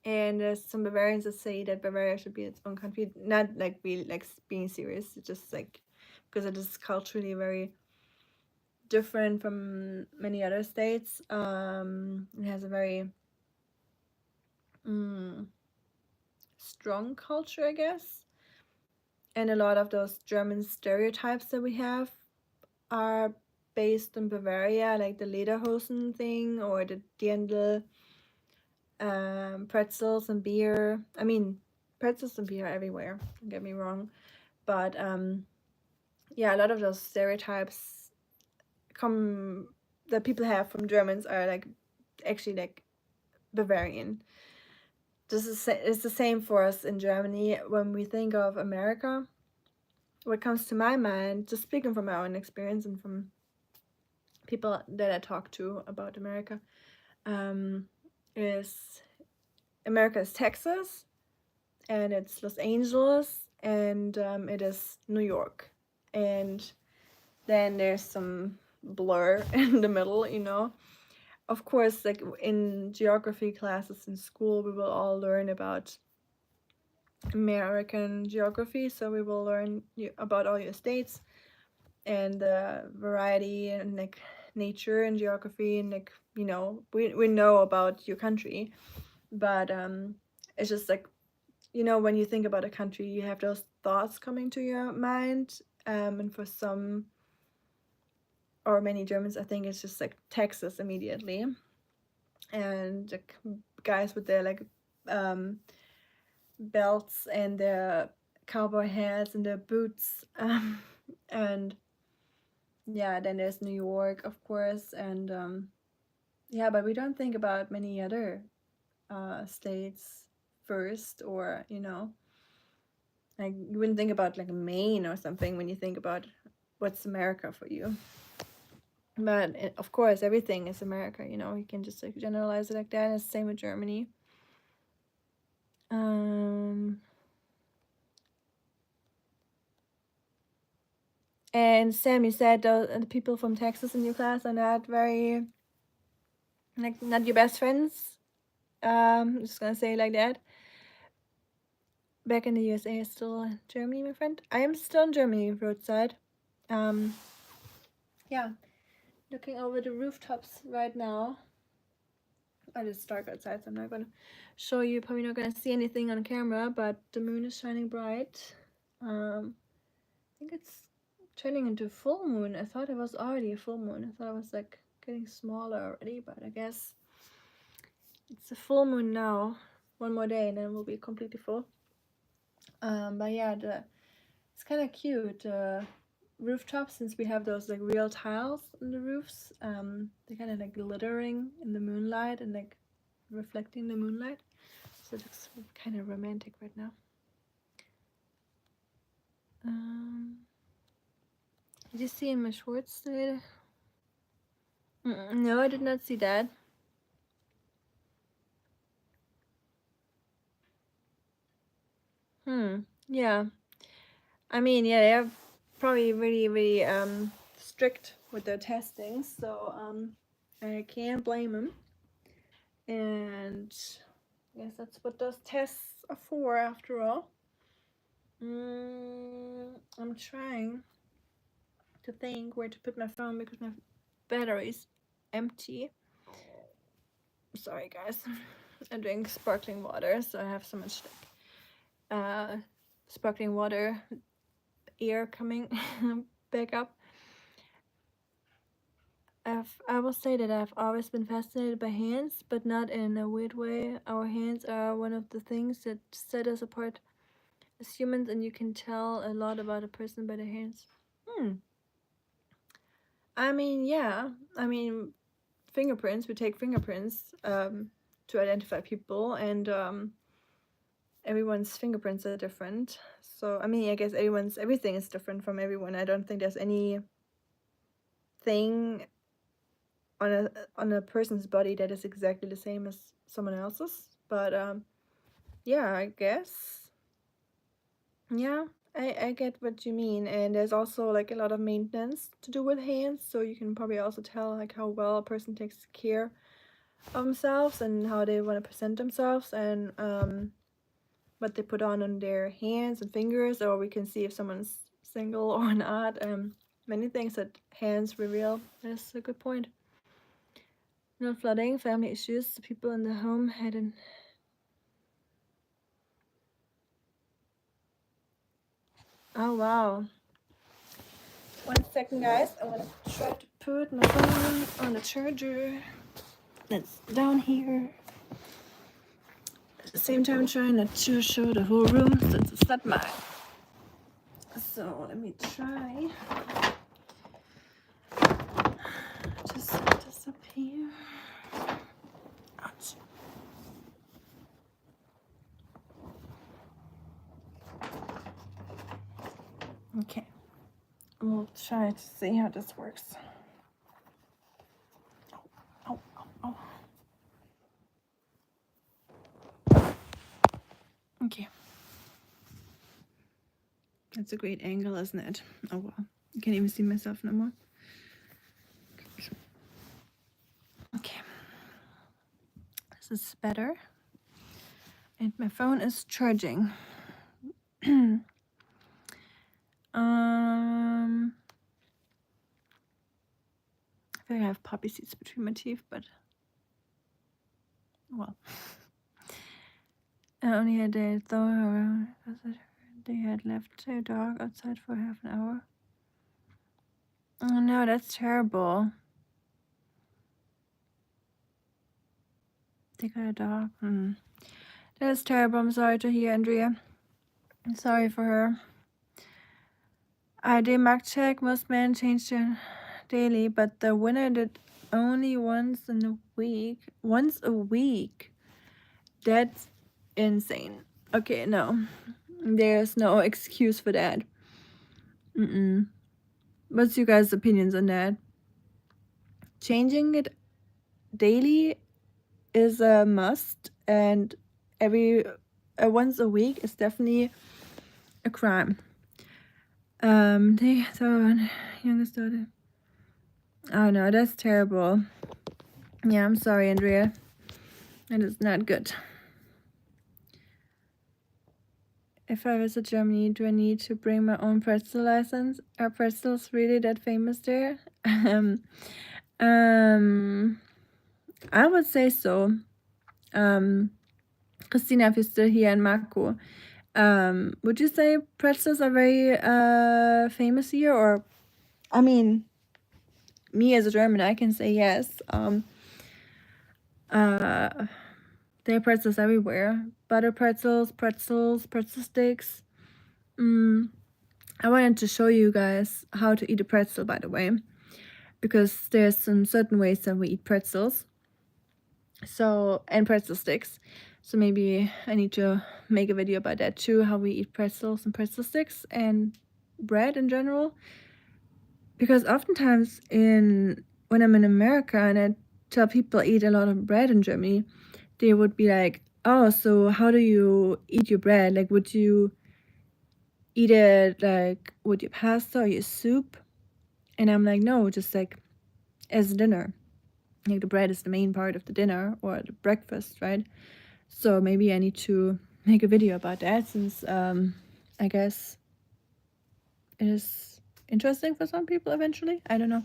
And there's some Bavarians that say that Bavaria should be its own country. Not like really like being serious, it's just like because it is culturally very different from many other states. It has a very strong culture, I guess. And a lot of those German stereotypes that we have are based in Bavaria, like the Lederhosen thing, or the Dirndl, pretzels and beer. I mean, pretzels and beer are everywhere, don't get me wrong. But yeah, a lot of those stereotypes that people have from Germans are like actually like Bavarian. It's the same for us in Germany. When we think of America, what comes to my mind, just speaking from my own experience and from people that I talk to about America, is America is Texas, and it's Los Angeles, and it is New York, and then there's some blur in the middle, Of course, like in geography classes in school, we will all learn about American geography, so we will learn about all your states. and the variety and like nature and geography and like, you know, we know about your country, but it's just like, you know, when you think about a country, you have those thoughts coming to your mind, and for some or many Germans, I think it's just like Texas immediately, and like guys with their like belts and their cowboy hats and their boots, and yeah, then there's New York, of course, and yeah, but we don't think about many other states first, or you know, like you wouldn't think about like Maine or something when you think about what's America for you. But of course, everything is America. You know, you can just like generalize it like that. And it's the same with Germany. And Sam, you said the people from Texas in your class are not very, like, not your best friends. Just gonna say it like that. Back in the USA, is still Germany, my friend. I am still in Germany, roadside. Yeah, looking over the rooftops right now. Oh, it's dark outside, so I'm not gonna show you. Probably not gonna see anything on camera, but the moon is shining bright. I think it's turning into full moon. I thought it was already a full moon. I thought it was like getting smaller already, but I guess it's a full moon now. One more day and then we'll be completely full. But yeah, it's kind of cute. Rooftops, since we have those like real tiles on the roofs, they're kind of like glittering in the moonlight and like reflecting the moonlight. So it looks kind of romantic right now. Did you see in my shorts today? No, I did not see that. Yeah. I mean, yeah, they're probably really, really strict with their testing, so I can't blame them. And I guess that's what those tests are for, after all. I'm trying to think where to put my phone because my battery's empty. Sorry, guys. I drink sparkling water, so I have so much sparkling water air coming back up. I will say that I've always been fascinated by hands, but not in a weird way. Our hands are one of the things that set us apart as humans, and you can tell a lot about a person by their hands. I mean, yeah. I mean, fingerprints. We take fingerprints to identify people, and everyone's fingerprints are different. So I mean, I guess everything is different from everyone. I don't think there's any thing on a person's body that is exactly the same as someone else's. But yeah, I guess. Yeah, I get what you mean. And there's also like a lot of maintenance to do with hands, so you can probably also tell like how well a person takes care of themselves and how they want to present themselves, and what they put on their hands and fingers, or we can see if someone's single or not. Many things that hands reveal. That's a good point. No flooding, family issues, the people in the home had an... Oh, wow. 1 second, guys. I'm gonna try to put my phone on the charger that's down here. At the same time, trying not to show the whole room since it's not mine. So let me try. Just set this up here. Ouch. Okay. We'll try to see how this works. Oh, oh, oh. Okay. That's a great angle, isn't it? Oh, wow. I can't even see myself no more. Okay. This is better. And my phone is charging. feel like I have poppy seeds between my teeth, but well. I only had a thought because they had left their dog outside for half an hour. Oh no, that's terrible. They got a dog. That is terrible. I'm sorry to hear, Andrea. I'm sorry for her. I did mark check. Most men change their daily, but the winner did only once in a week. Once a week. That's insane. Okay, no. There's no excuse for that. What's you guys' opinions on that? Changing it daily is a must, and once a week is definitely a crime. They saw youngest daughter. Oh no, that's terrible. Yeah, I'm sorry, Andrea. That is not good. If I visit Germany, do I need to bring my own pretzel license? Are pretzels really that famous there? I would say so. Christina, if you're still here, and Marco, would you say pretzels are very famous here? Or, I mean, me as a German, I can say yes. There are pretzels everywhere. Butter pretzels, pretzel sticks. I wanted to show you guys how to eat a pretzel, by the way, because there's some certain ways that we eat pretzels. So, and pretzel sticks. So maybe I need to make a video about that too, how we eat pretzels and pretzel sticks and bread in general. Because oftentimes when I'm in America and I tell people I eat a lot of bread in Germany, they would be like, oh, so how do you eat your bread? Like, would you eat it like with your pasta or your soup? And I'm like, no, just like as dinner. Like the bread is the main part of the dinner or the breakfast, right? So maybe I need to make a video about that, since I guess it is interesting for some people eventually. I don't know.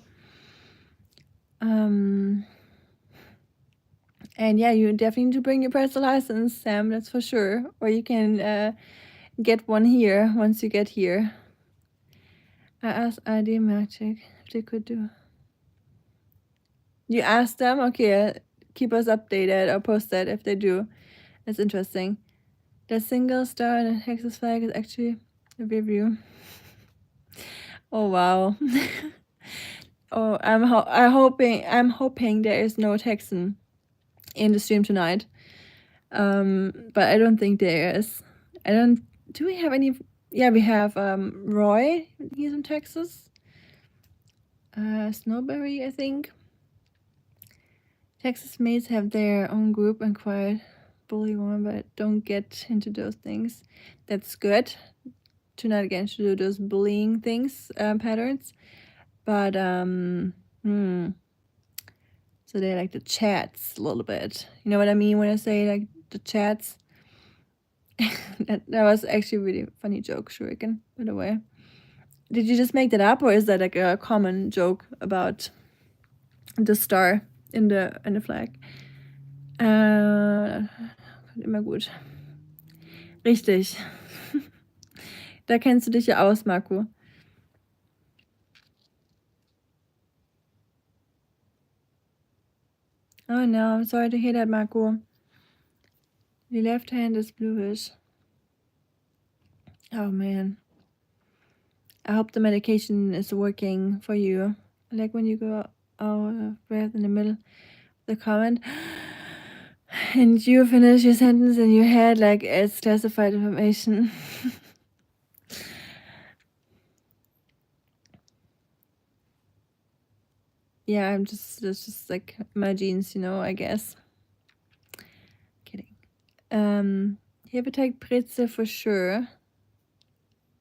And yeah, you definitely need to bring your pretzel license, Sam, that's for sure. Or you can get one here once you get here. I asked ID Magic if they could do. You asked them? Okay, keep us updated or post that if they do. That's interesting. The single star and the Texas flag is actually a review. Oh wow. Oh, I'm hoping there is no Texan in the stream tonight. But I don't think there is. Do we have any? Yeah, we have Roy. He's in Texas. Snowberry, I think. Texas mates have their own group and quite bully one, but don't get into those things. That's good to not get into those bullying things, patterns. But so they like the chats a little bit. You know what I mean when I say like the chats? that was actually a really funny joke, Shuriken, by the way. Did you just make that up, or is that like a common joke about the star in the flag? Immer gut. Richtig. Da kennst du dich ja aus, Marco. Oh no, I'm sorry to hear that, Marco. The left hand is bluish. Oh man. I hope the medication is working for you. Like when you go out of breath in the middle of the comment and you finish your sentence in your head like it's classified information. Yeah, that's just like my genes, you know, I guess. Kidding. Hefeteig Brezel for sure.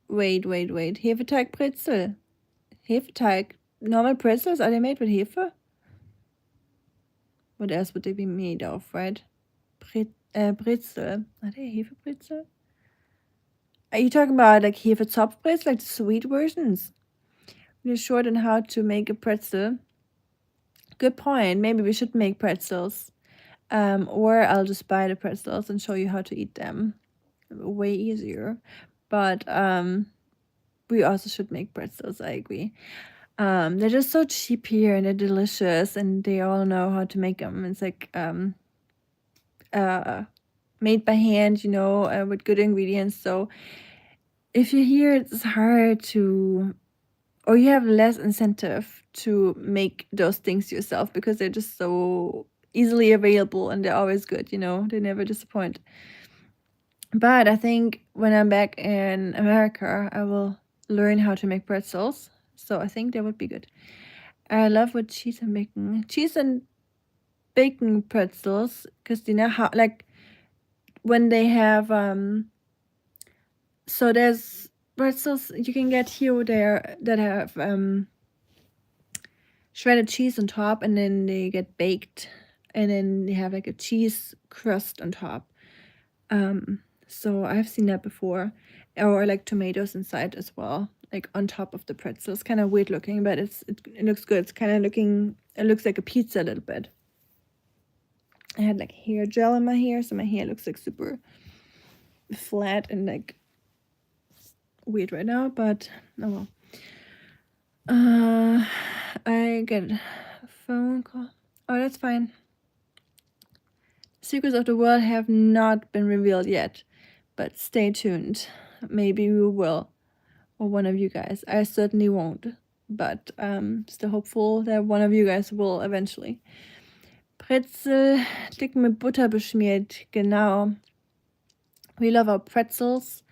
Wait. Hefeteig Brezel. Hefeteig. Normal pretzels, are they made with Hefe? What else would they be made of, right? Brezel. Are they Hefebrezel? Are you talking about like Hefezopfbrezel, like the sweet versions? When you're short on how to make a pretzel, Good point. Maybe we should make pretzels. Or I'll just buy the pretzels and show you how to eat them. Way easier. But we also should make pretzels, I agree. They're just so cheap here and they're delicious and they all know how to make them. It's like made by hand, with good ingredients. So if you're here, it's hard to, or you have less incentive to make those things yourself because they're just so easily available and they're always good, they never disappoint. But I think when I'm back in America, I will learn how to make pretzels. So I think that would be good. I love with cheese and bacon. Cheese and bacon pretzels, because how, like, when they have so there's pretzels you can get here or there that have shredded cheese on top, and then they get baked, and then they have like a cheese crust on top. So I've seen that before, or like tomatoes inside as well, like on top of the pretzel. It's kind of weird looking, but it looks good. It's kind of it looks like a pizza a little bit. I had like hair gel in my hair, so my hair looks like super flat and like weird right now, but oh well. I get a phone call. Oh, that's fine. Secrets of the world have not been revealed yet, but stay tuned. Maybe we will, or one of you guys. I certainly won't, but still hopeful that one of you guys will eventually. Pretzel dick mit Butter beschmiert, genau. We love our pretzels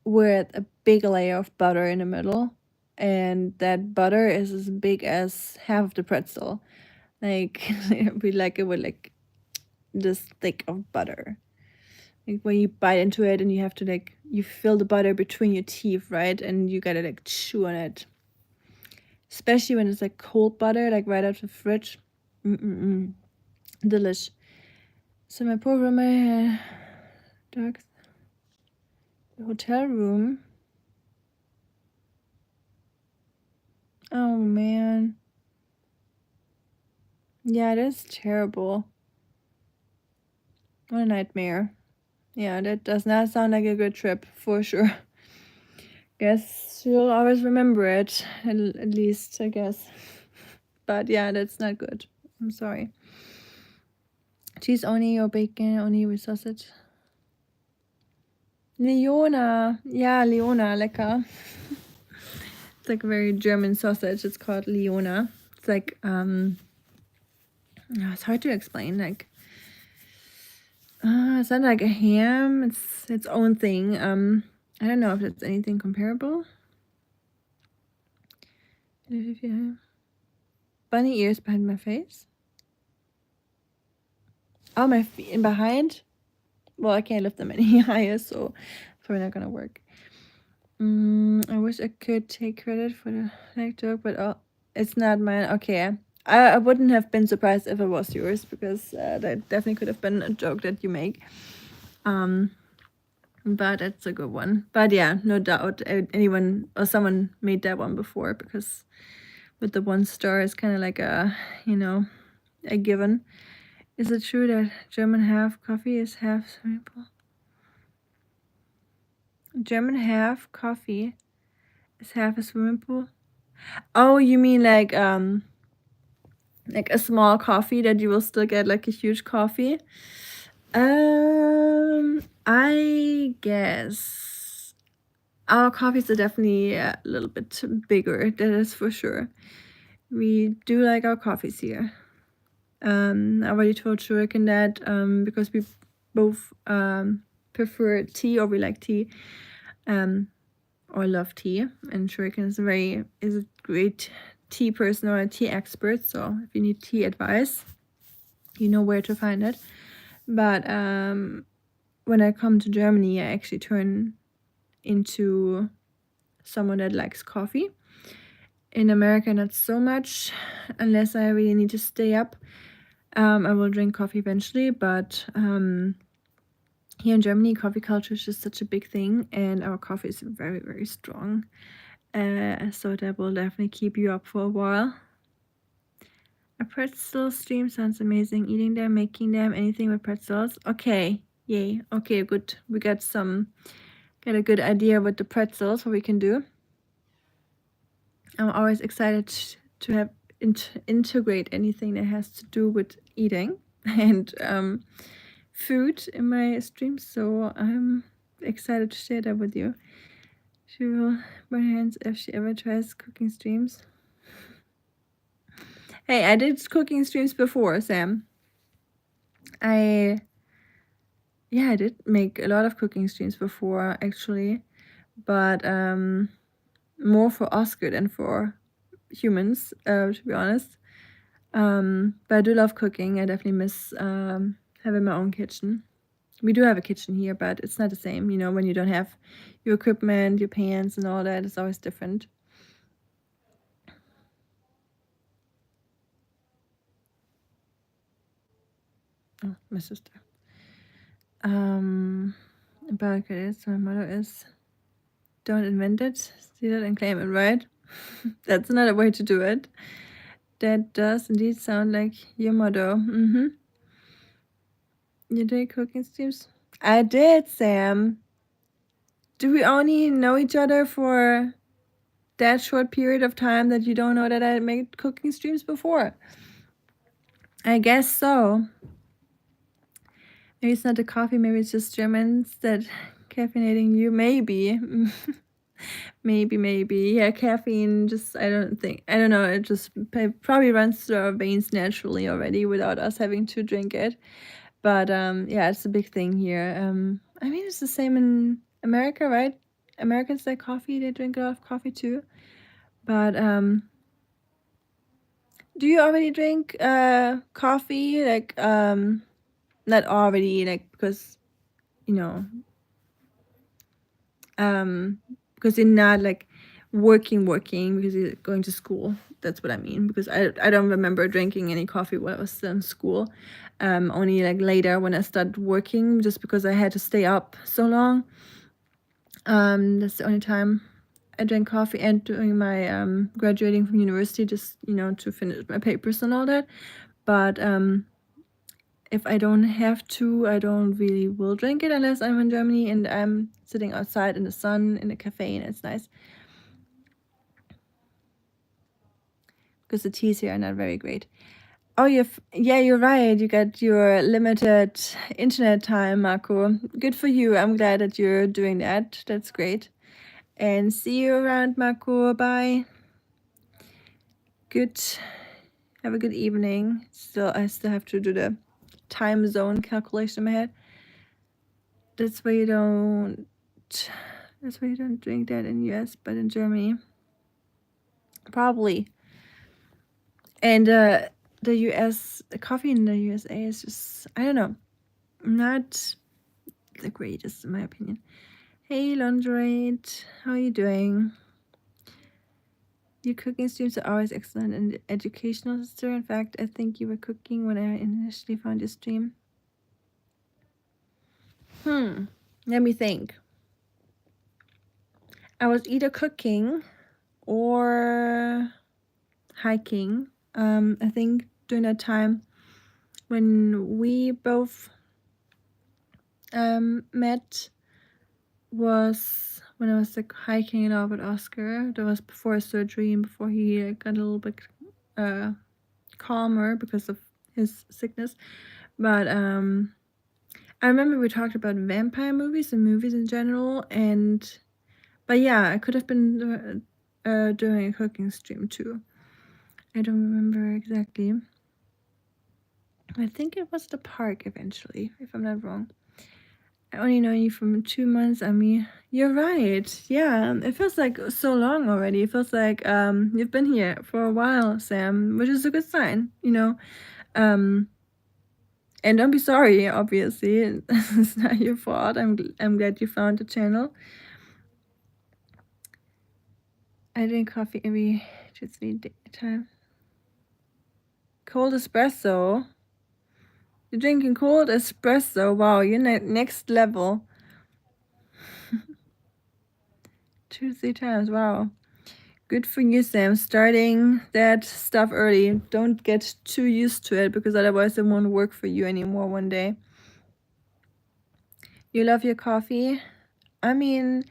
with a big layer of butter in the middle, and that butter is as big as half of the pretzel. Like we like it with like this thick of butter. Like when you bite into it and you have to like you feel the butter between your teeth, right? And you gotta like chew on it. Especially when it's like cold butter, like right out of the fridge. Delish. So my poor roommate had the hotel room. Oh man. Yeah, that's terrible. What a nightmare. Yeah, that does not sound like a good trip, for sure. Guess you'll always remember it, at least, I guess. But yeah, that's not good. I'm sorry. Cheese only or bacon only with sausage? Leona. Yeah, Leona, lecker. It's like a very German sausage. It's called Leona. It's like, it's hard to explain. Like, it's not like a ham. It's its own thing. I don't know if it's anything comparable. Bunny ears behind my face. Oh, my feet behind. Well, I can't lift them any higher, so it's probably not gonna work. I wish I could take credit for the leg joke, but it's not mine. Okay, I wouldn't have been surprised if it was yours, because that definitely could have been a joke that you make. But it's a good one. But yeah, no doubt anyone or someone made that one before, because with the one star, it's kind of like a given. Is it true that German half coffee is half swimming pool? German half coffee is half a swimming pool? Oh, you mean like a small coffee that you will still get like a huge coffee? I guess our coffees are definitely a little bit bigger, that is for sure. We do like our coffees here. I already told Shuriken that because we both prefer tea, or we like tea, or love tea, and Shuriken is a great tea person or a tea expert. So if you need tea advice, you know where to find it. But when I come to Germany, I actually turn into someone that likes coffee. In America, not so much, unless I really need to stay up. I will drink coffee eventually, but here in Germany, coffee culture is just such a big thing, and our coffee is very, very strong. So that will definitely keep you up for a while. A pretzel stream sounds amazing. Eating them, making them, anything with pretzels. Okay, yay. Okay, good. We got a good idea with the pretzels, what we can do. I'm always excited to have integrate anything that has to do with eating and food in my streams. So I'm excited to share that with you. She will burn her hands if she ever tries cooking streams. Hey, I did cooking streams before, Sam. I did make a lot of cooking streams before, actually, but more for Oscar than for humans, to be honest. But I do love cooking. I definitely miss having my own kitchen. We do have a kitchen here, but it's not the same. You know, when you don't have your equipment, your pans, and all that, it's always different. Oh, my sister. About credits, my motto is don't invent it, steal it, and claim it, right? That's another way to do it. That does indeed sound like your motto. You did cooking streams? I did, Sam. Do we only know each other for that short period of time that you don't know that I made cooking streams before? I guess so. Maybe it's not the coffee, maybe it's just Germans that caffeinating you. Maybe. maybe. Yeah, caffeine just, I don't know, it just probably runs through our veins naturally already without us having to drink it. But yeah, it's a big thing here. I mean, it's the same in America, right? Americans like coffee, they drink a lot of coffee too. But do you already drink coffee? Like not already, like because you know, because you're not like working because you're going to school. That's what I mean. Because I don't remember drinking any coffee when I was still in school. Only like later when I started working, just because I had to stay up so long. That's the only time I drank coffee, and during my graduating from university, just to finish my papers and all that. But if I don't have to, I don't really will drink it unless I'm in Germany and I'm sitting outside in the sun in a cafe and it's nice. Because the teas here are not very great. Oh, you're right. You got your limited internet time, Marco. Good for you. I'm glad that you're doing that. That's great. And see you around, Marco. Bye. Good. Have a good evening. I still have to do the time zone calculation in my head. That's why you don't drink that in US, but in Germany. Probably. And the US coffee in the USA is just, I don't know, not the greatest in my opinion. Hey Laundrate, how are you doing? Your cooking streams are always excellent and educational, sister. In fact, I think you were cooking when I initially found your stream. Let me think. I was either cooking or hiking. I think during that time when we both met was when I was like hiking it out with Oscar. That was before surgery and before he got a little bit calmer because of his sickness. But I remember we talked about vampire movies and movies in general, but yeah, I could have been doing a cooking stream too. I don't remember exactly. I think it was the park eventually, if I'm not wrong. I only know you from 2 months. I mean, you're right. Yeah, it feels like so long already. It feels like you've been here for a while, Sam, which is a good sign, And don't be sorry, obviously. It's not your fault. I'm glad you found the channel. I drink coffee every time. Cold espresso. You're drinking cold espresso. Wow, you're next level. 2 to 3 times. Wow. Good for you, Sam. Starting that stuff early. Don't get too used to it, because otherwise it won't work for you anymore one day. You love your coffee? I mean,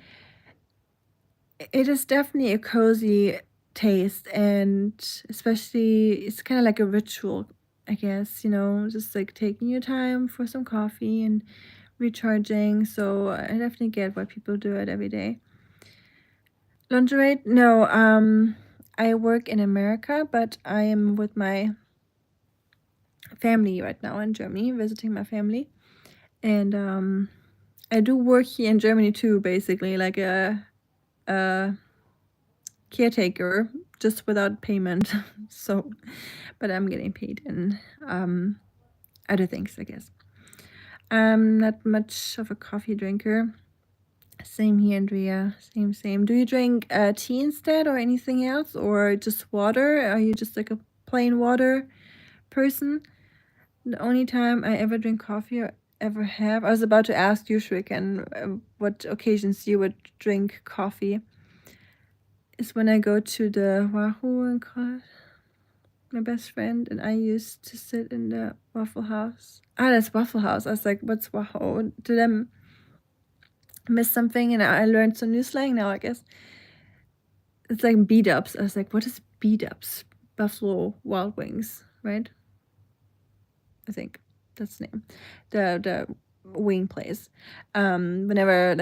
it is definitely a cozy taste, and especially it's kind of like a ritual, I guess, just like taking your time for some coffee and recharging. So I definitely get why people do it every day. Lingerie? No, I work in America, but I am with my family right now in Germany, visiting my family. And I do work here in Germany too, basically, like a caretaker, just without payment. So, but I'm getting paid in other things, I guess. I'm not much of a coffee drinker. Same here, Andrea. Same. Do you drink tea instead, or anything else, or just water? Are you just like a plain water person? The only time I ever drink coffee or ever have, I was about to ask you, Shriken, what occasions you would drink coffee, is when I go to the Wahoo and call my best friend, and I used to sit in the Waffle House. That's Waffle House. I was like, what's Wahoo? Did I miss something? And I learned some new slang now, I guess. It's like B-dubs. I was like, what is B-dubs? Buffalo Wild Wings, right? I think that's the name. The wing place. Whenever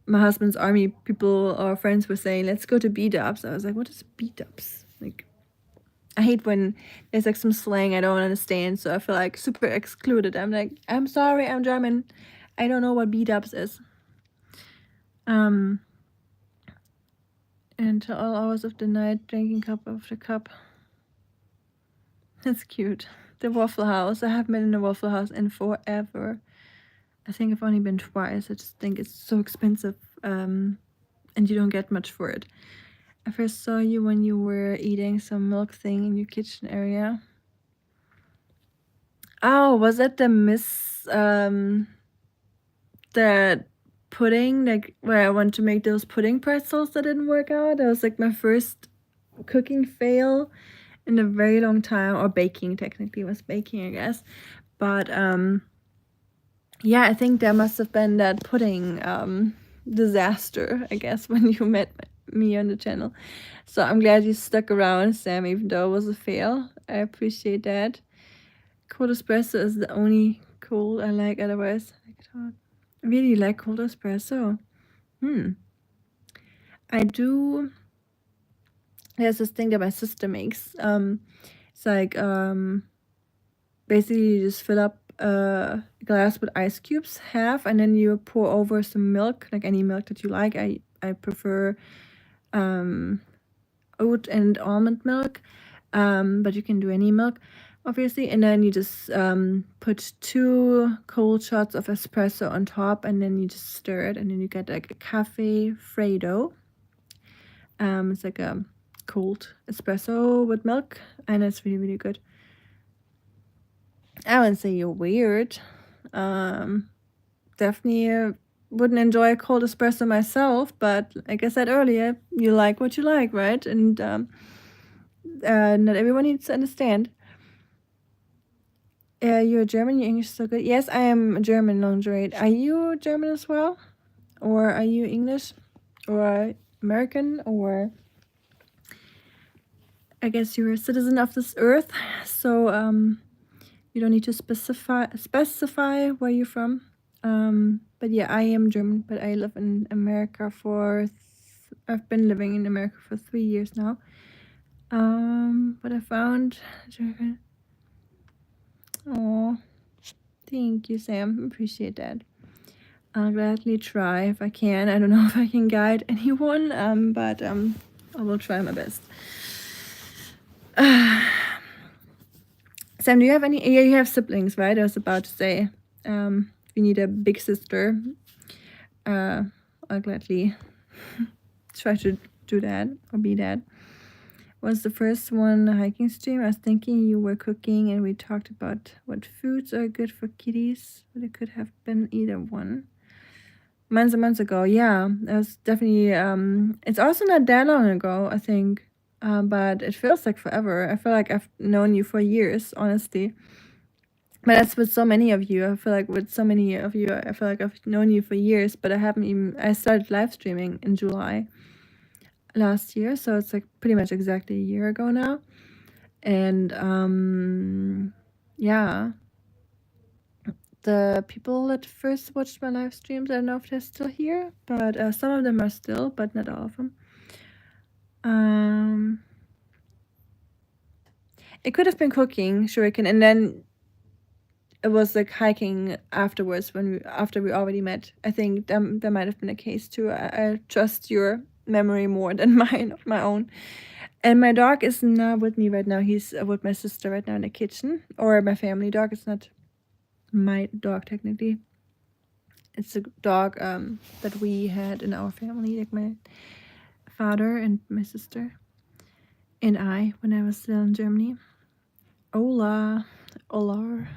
my husband's army people or friends were saying, let's go to B-dubs, I was like, what is B-dubs? Like, I hate when there's like some slang I don't understand, so I feel like super excluded. I'm like, I'm sorry, I'm German. I don't know what B-dubs is. Until all hours of the night, drinking cup after cup. That's cute. The Waffle House. I haven't been in the Waffle House in forever. I think I've only been twice. I just think it's so expensive, and you don't get much for it. I first saw you when you were eating some milk thing in your kitchen area. Oh, was that the the pudding, like where I wanted to make those pudding pretzels that didn't work out? That was like my first cooking fail in a very long time, or baking, technically was baking, I guess. But yeah, I think there must have been that pudding disaster, I guess, when you met me on the channel. So I'm glad you stuck around, Sam, even though it was a fail. I appreciate that. Cold espresso is the only cold I like, otherwise I like it hot. I really like cold espresso. I do. There's this thing that my sister makes. It's like basically you just fill up a glass with ice cubes, half, and then you pour over some milk, like any milk that you like. I prefer oat and almond milk, but you can do any milk, obviously. And then you just put 2 cold shots of espresso on top, and then you just stir it, and then you get like a cafe Fredo. It's like a cold espresso with milk, and it's really, really good. I wouldn't say you're weird. Definitely wouldn't enjoy a cold espresso myself, but like I said earlier, you like what you like, right? And not everyone needs to understand. You're German, your English is so good. Yes, I am German, Lingerie. Are you German as well? Or are you English? Or American? Or I guess you're a citizen of this earth, so you don't need to specify where you're from. But yeah, I am German, but I live in America I've been living in America for 3 years now. But I found German. Oh, thank you, Sam. Appreciate that. I'll gladly try if I can. I don't know if I can guide anyone, but I will try my best. Sam, do you have any? Yeah, you have siblings, right? I was about to say, if you need a big sister, I'll gladly try to do that or be that. Was the first one a hiking stream? I was thinking you were cooking and we talked about what foods are good for kitties, but it could have been either one. months ago. Yeah, it was definitely. It's also not that long ago, I think. But it feels like forever. I feel like I've known you for years, honestly. But that's with so many of you. I feel like with so many of you, I feel like I've known you for years, but I haven't even. I started live streaming in July last year, so it's like pretty much exactly a year ago now. And yeah, the people that first watched my live streams, I don't know if they're still here, but some of them are still, but not all of them. It could have been cooking shuriken, and then it was like hiking afterwards after we already met. I think that might have been the case too. I trust your memory more than mine of my own. And my dog is not with me right now. He's with my sister right now in the kitchen, or my family dog. It's not my dog technically. It's a dog that we had in our family, like my father and my sister and I when I was still in Germany. Hola, hola.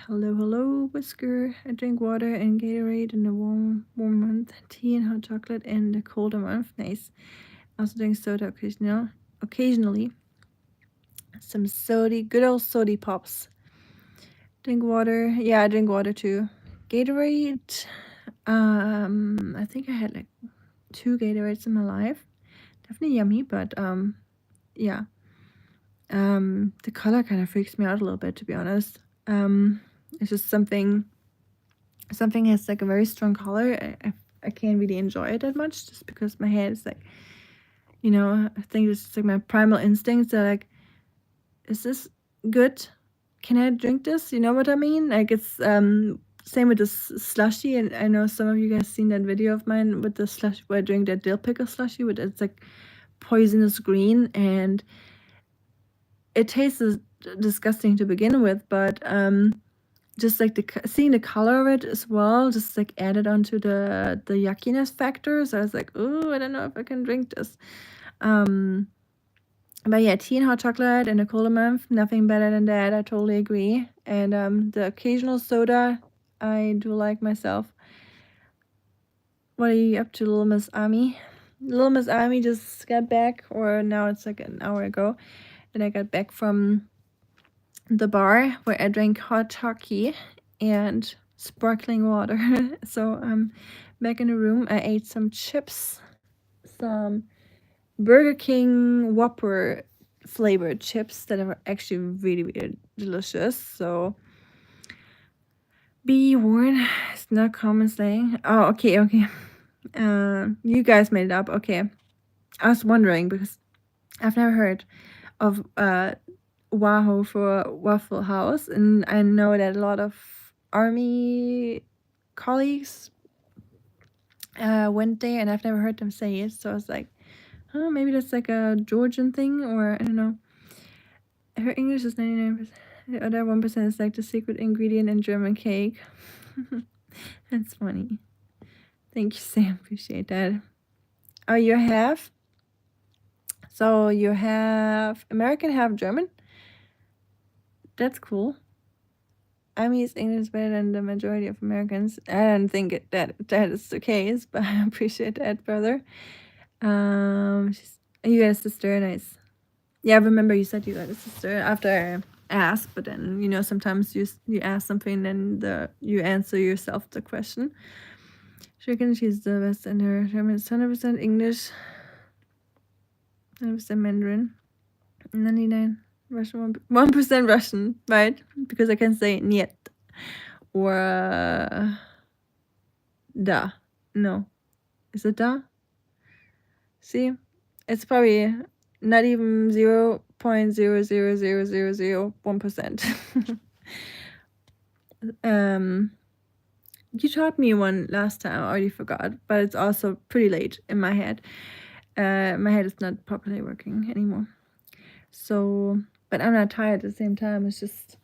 Hello, Whisker. I drink water and Gatorade in the warm month, tea and hot chocolate in the colder month. Nice. Also drink soda occasionally. Some sody, good old sody pops. Drink water. Yeah, I drink water too. Gatorade. I think I had like 2 Gatorades in my life. Definitely yummy, but yeah. The color kind of freaks me out a little bit, to be honest. It's just something has like a very strong color. I can't really enjoy it that much just because my head is like, I think it's just like my primal instincts are like, is this good? Can I drink this? You know what I mean? Like it's same with this slushy, and I know some of you guys seen that video of mine with the slush where I drink that dill pickle slushy, with it's like poisonous green, and it tastes disgusting to begin with, but just like seeing the color of it as well, just like added onto the yuckiness factor. So I was like, oh, I don't know if I can drink this. But yeah, tea and hot chocolate in a colder month, nothing better than that. I totally agree. And the occasional soda, I do like myself. What are you up to, Little Miss Ami? Little Miss Ami just got back, or now it's like an hour ago, and I got back from the bar where I drank hot hockey and sparkling water. So I'm back in the room. I ate some chips, some Burger King Whopper flavored chips that are actually really, really delicious. So be warned, it's not common slang. Oh, okay. You guys made it up. Okay. I was wondering because I've never heard of Wahoo for Waffle House, and I know that a lot of army colleagues went there, and I've never heard them say it. So I was like, oh, maybe that's like a Georgian thing, or I don't know. Her English is 99%. The other 1% is like the secret ingredient in German cake. That's funny. Thank you, Sam. Appreciate that. Oh, you have? So you have American, half German? That's cool. I mean, English is better than the majority of Americans. I don't think that is the case, but I appreciate that, brother. You got a sister, nice. Yeah, I remember you said you got a sister after I asked, but then sometimes you ask something, then you answer yourself the question. Chicken, she's the best in her German. It's 100% English, 100% Mandarin, 99 Russian, 1% Russian, right? Because I can say niet or da. No, is it da? See, it's probably not even 0.00001%. You taught me one last time. I already forgot, but it's also pretty late in my head. My head is not properly working anymore. So, but I'm not tired at the same time. It's just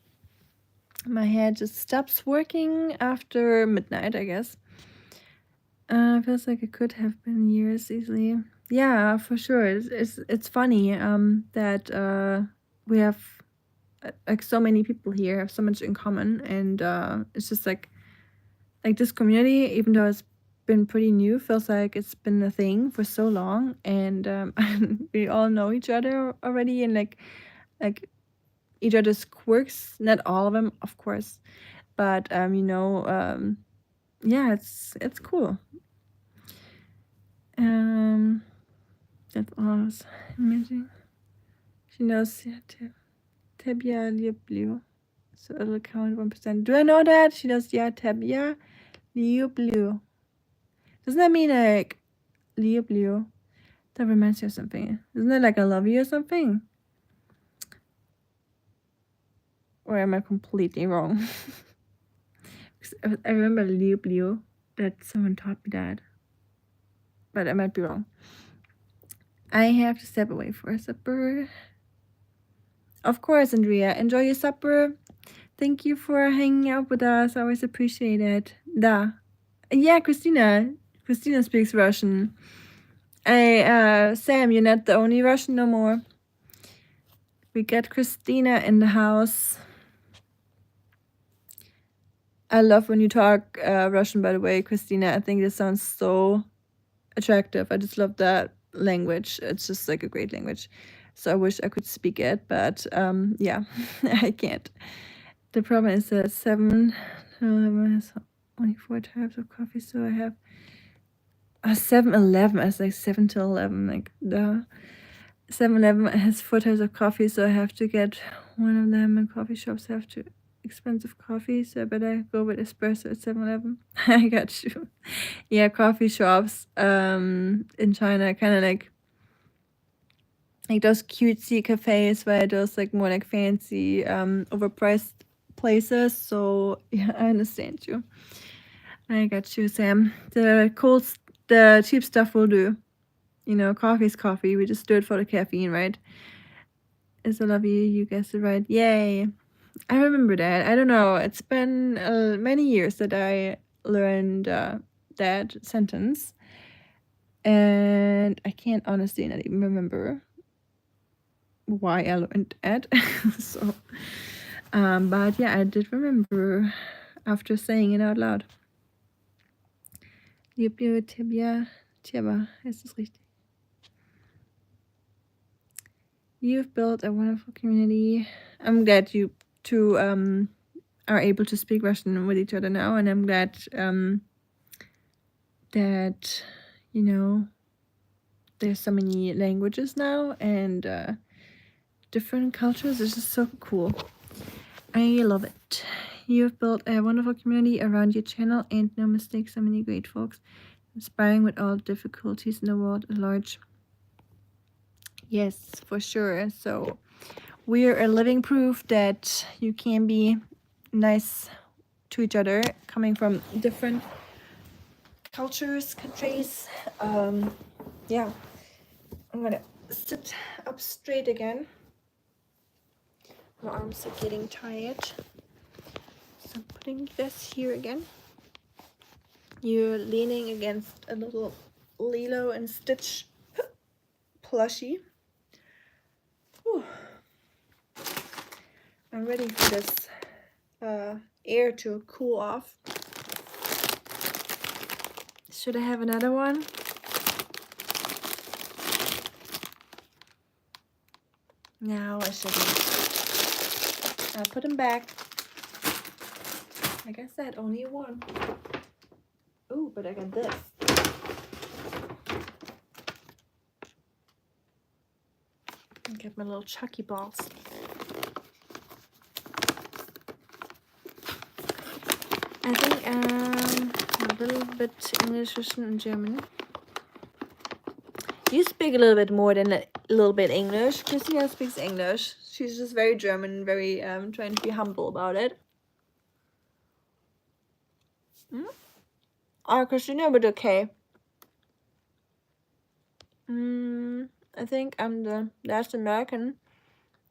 my head just stops working after midnight, I guess. Feels like it could have been years easily. Yeah, for sure. It's funny that we have like so many people here have so much in common, and it's just like like this community, even though it's been pretty new, feels like it's been a thing for so long, and we all know each other already, and like each other's quirks. Not all of them, of course, but yeah, it's cool. That's all. Amazing. She knows Tabia Liu. So it'll count 1%. Do I know that? She knows Tabia Liu. Doesn't that mean like Liu? That reminds you of something. Isn't it like I love you or something? Or am I completely wrong? I remember Liu that someone taught me that. But I might be wrong. I have to step away for supper. Of course, Andrea. Enjoy your supper. Thank you for hanging out with us. I always appreciate it. Da. Yeah, Christina. Christina speaks Russian. Sam, you're not the only Russian no more. We got Christina in the house. I love when you talk Russian, by the way, Christina. I think this sounds so attractive. I just love that language. It's just like a great language. So I wish I could speak it, but yeah, I can't. The problem is that 7-Eleven has only 4 types of coffee, so I have 7-Eleven as like 7 to 11, like the 7-Eleven has 4 types of coffee, so I have to get one of them, and coffee shops have too expensive coffee, so I better go with espresso at 7-Eleven. I got you. Yeah, coffee shops in China kind of like those cutesy cafes where those like more like fancy overpriced places. So yeah, I understand you. I got you, Sam. The cheap stuff will do. You know, coffee's coffee. We just do it for the caffeine, right? Is I love you. You guessed it right. Yay. I remember that. I don't know. It's been many years that I learned that sentence. And I can't honestly not even remember why I learned that. So, but yeah, I did remember after saying it out loud. Tibia, ist es richtig? You've built a wonderful community. I'm glad you two are able to speak Russian with each other now, and I'm glad that there's so many languages now and different cultures. It's just so cool. I love it. You've built a wonderful community around your channel, and no mistakes. So many great folks, inspiring with all difficulties in the world at large. Yes, for sure. So we're a living proof that you can be nice to each other, coming from different cultures, countries. Yeah, I'm gonna sit up straight again. My arms are getting tired, so I'm putting this here again. You're leaning against a little Lilo and Stitch plushie. Whew. I'm ready for this air to cool off. Should I have another one? No, I shouldn't. I'll put them back. Like I said, only one. Ooh, but I got this. Get my little Chucky balls. I think a little bit English, Russian, and German. You speak a little bit more than a little bit English. Christina speaks English. She's just very German, very trying to be humble about it. Christina, but okay. I think I'm the last American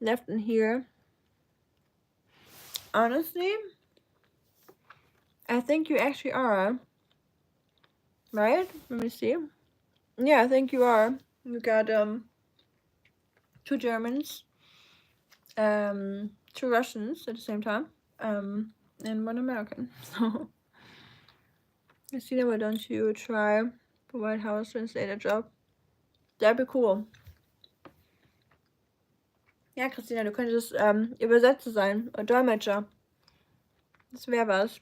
left in here. Honestly, I think you actually are. Right? Let me see. Yeah, I think you are. You got 2 Germans, 2 Russians at the same time, and 1 American. So Christina, why don't you try the White House translator job? That'd be cool. Ja, Christina, du könntest Übersetzer sein oder Dolmetscher. Das wäre was.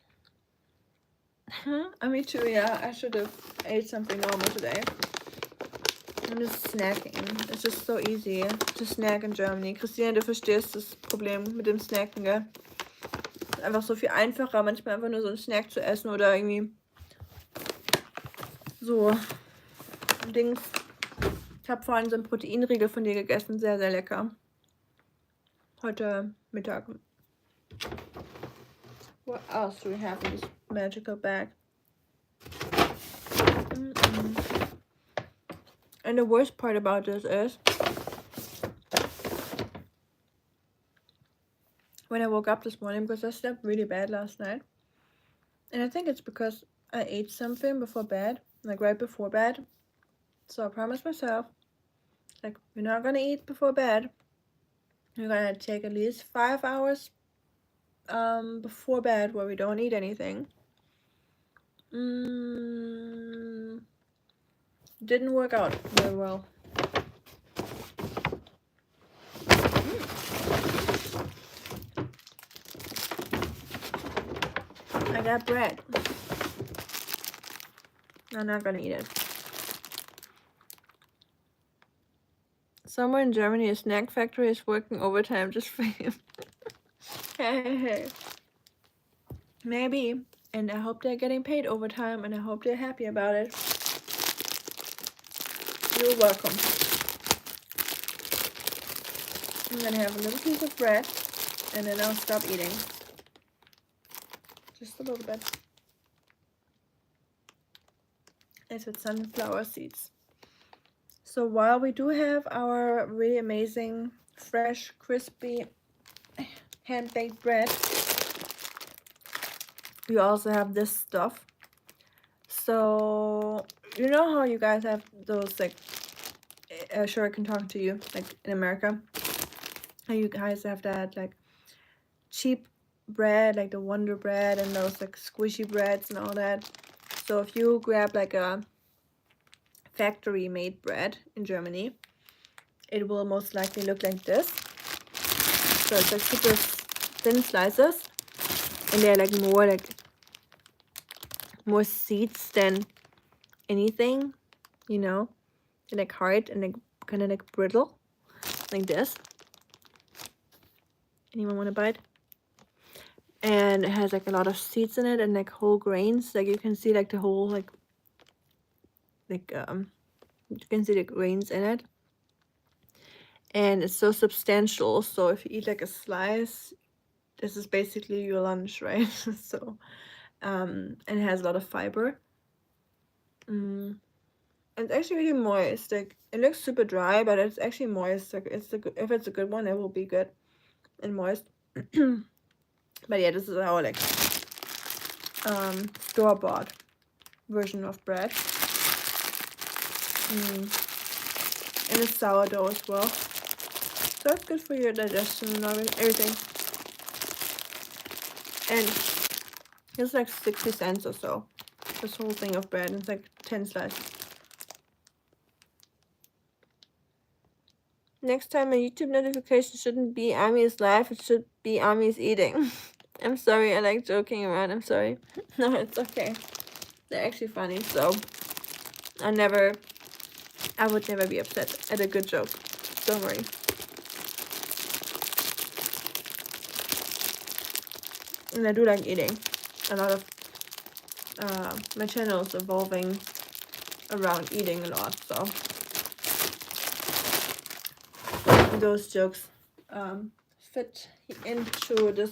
Me too, yeah. I should have ate something normal today. I'm just snacking. It's just so easy to snack in Germany. Christina, du verstehst das Problem mit dem Snacken, gell? Es ist einfach so viel einfacher, manchmal einfach nur so einen Snack zu essen oder irgendwie so Dings. Ich habe vorhin so einen Proteinriegel von dir gegessen. Sehr, sehr lecker. Heute Mittag. What else do we have in this magical bag? And the worst part about this is when I woke up this morning, because I slept really bad last night, and I think it's because I ate something before bed, like right before bed. So I promised myself, like, we're not gonna eat before bed. We're gonna take at least 5 hours before bed where we don't eat anything. Didn't work out very well. I got bread. I'm not gonna eat it. Somewhere in Germany, a snack factory is working overtime just for you. Hey. Maybe. And I hope they're getting paid overtime, and I hope they're happy about it. You're welcome. I'm gonna have a little piece of bread, and then I'll stop eating. Just a little bit. It's with sunflower seeds. So while we do have our really amazing, fresh, crispy, hand-baked bread, we also have this stuff. So you know how you guys have those, like, sure, I can talk to you, like in America, how you guys have that like cheap bread, like the Wonder Bread and those like squishy breads and all that. So if you grab like a factory made bread in Germany, it will most likely look like this. So it's like super thin slices, and they're like more seeds than anything, you know. They're like hard and like kind of like brittle, like this. Anyone want to bite? And it has like a lot of seeds in it and like whole grains. Like you can see like the whole you can see the grains in it. And it's so substantial. So if you eat like a slice, this is basically your lunch, right? So and it has a lot of fiber. It's actually really moist. Like it looks super dry, but it's actually moist. Like if it's a good one, it will be good and moist. But yeah, this is our like store-bought version of bread. And it's sourdough as well, so it's good for your digestion and everything. And it's like 60 cents or so, this whole thing of bread. It's like 10 slices. Next time, a YouTube notification shouldn't be Ami's life, it should be Ami's eating. I'm sorry, I like joking around. I'm sorry. No, it's okay. They're actually funny, so I would never be upset at a good joke. Don't worry. And I do like eating. A lot of my channel is evolving around eating a lot, so those jokes fit into this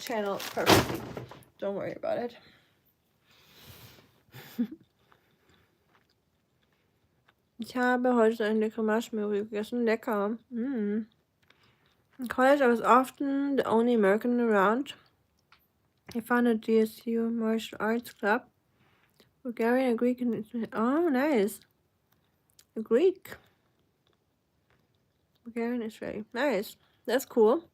channel perfectly. Don't worry about it. Ich habe heute eine leckere Marshmallow gegessen. Lecker. In college, I was often the only American around. I found a DSU martial arts club. Bulgarian and Greek. Oh, nice. A Greek. Bulgarian, Israeli. Nice. That's cool.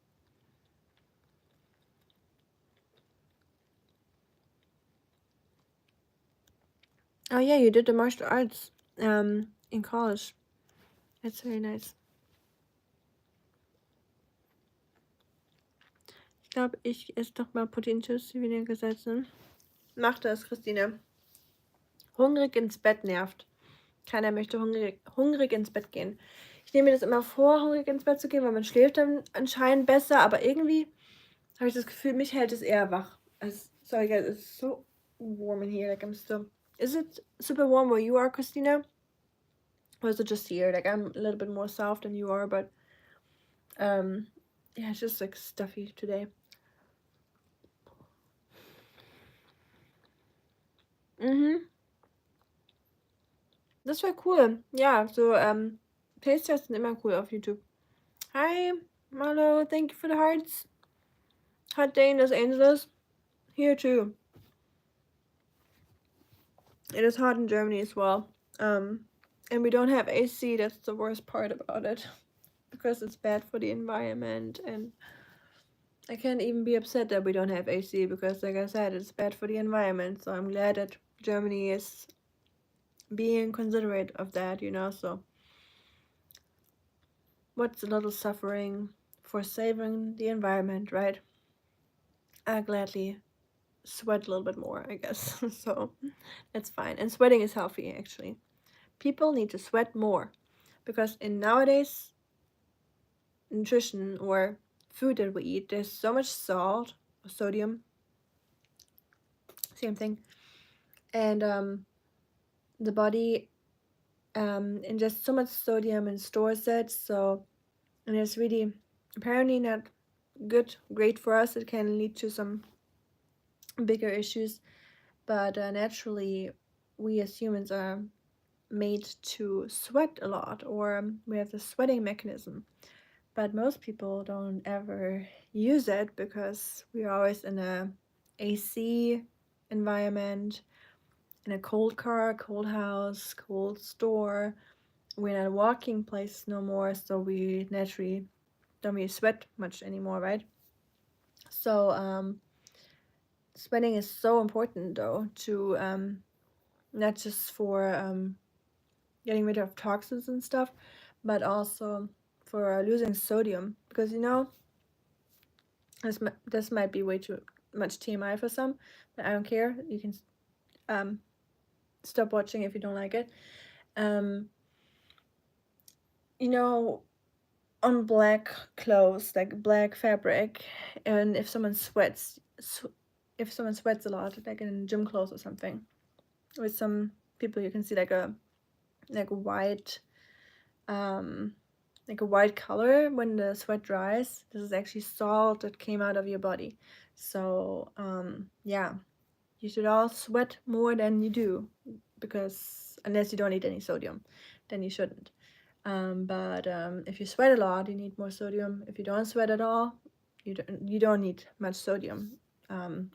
Oh yeah, you did the martial arts in college. That's very nice. Ich glaube, ich esse doch mal Proteinchips, wie wir gesagt sind. Mach das, Christine. Hungrig ins Bett nervt. Keiner möchte hungrig ins Bett gehen. Ich nehme mir das immer vor, hungrig ins Bett zu gehen, weil man schläft dann anscheinend besser, aber irgendwie habe ich das Gefühl, mich hält es eher wach. Sorry guys, it's so warm in here. Like I'm still. Is it super warm where you are, Christina? Or is it just here? Like I'm a little bit more soft than you are, but yeah, it's just like stuffy today. Das wäre cool. Ja, so Taste-Tests sind immer cool auf YouTube. Hi, Marlo, thank you for the hearts. Hot day in Los Angeles. Here too. It is hot in Germany as well. And we don't have AC. That's the worst part about it. Because it's bad for the environment. And I can't even be upset that we don't have AC. Because like I said, it's bad for the environment. So I'm glad that Germany is being considerate of that, you know. So what's a little suffering for saving the environment, right? I gladly sweat a little bit more, I guess. So that's fine. And sweating is healthy, actually. People need to sweat more because in nowadays nutrition or food that we eat, there's so much salt or sodium, same thing, and the body ingests so much sodium and stores it. So, and it's really apparently not great for us. It can lead to some bigger issues, but naturally, we as humans are made to sweat a lot, or we have the sweating mechanism. But most people don't ever use it because we're always in a AC environment, in a cold car, cold house, cold store. We're not walking places no more, so we naturally don't really sweat much anymore, right? So sweating is so important though to not just for getting rid of toxins and stuff, but also for losing sodium, because you know this might be way too much TMI for some, but I don't care. You can stop watching if you don't like it. You know, on black clothes, like black fabric, and if someone sweats a lot, like in gym clothes or something, with some people you can see like a white like a white color when the sweat dries. This is actually salt that came out of your body. So yeah, you should all sweat more than you do, because unless you don't eat any sodium, then you shouldn't. But if you sweat a lot, you need more sodium. If you don't sweat at all, you don't need much sodium.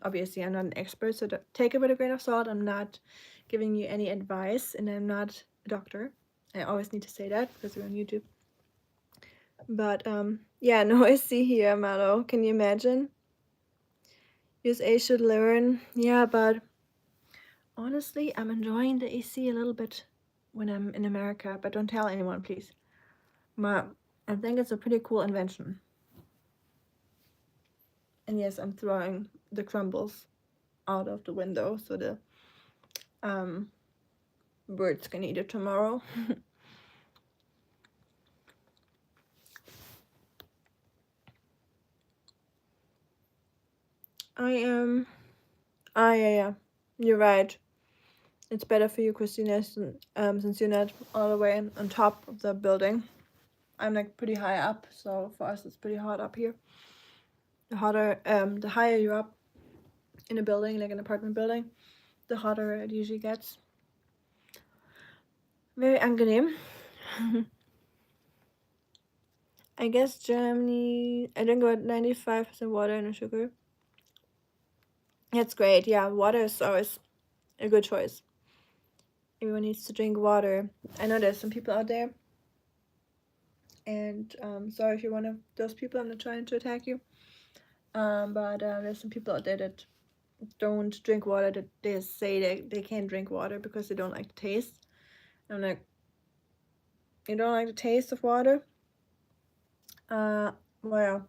Obviously, I'm not an expert, so take it with a grain of salt. I'm not giving you any advice, and I'm not a doctor. I always need to say that because we're on YouTube. But yeah, no AC here, Malo. Can you imagine? USA should learn. Yeah, but honestly, I'm enjoying the AC a little bit when I'm in America, but don't tell anyone, please. But I think it's a pretty cool invention. And yes, I'm throwing the crumbles out of the window so the birds can eat it tomorrow. I am. Ah, yeah. You're right. It's better for you, Christina, since you're not all the way on top of the building. I'm like pretty high up, so for us it's pretty hot up here. The higher you're up in a building, like an apartment building, the hotter it usually gets. Very angenehm. I guess Germany, I drink about 95% water and sugar. That's great. Yeah, water is always a good choice. Everyone needs to drink water. I know there's some people out there, and sorry if you're one of those people. I'm not trying to attack you. But there's some people out there that don't drink water, that they say they can't drink water because they don't like the taste. I'm like, you don't like the taste of water? Well,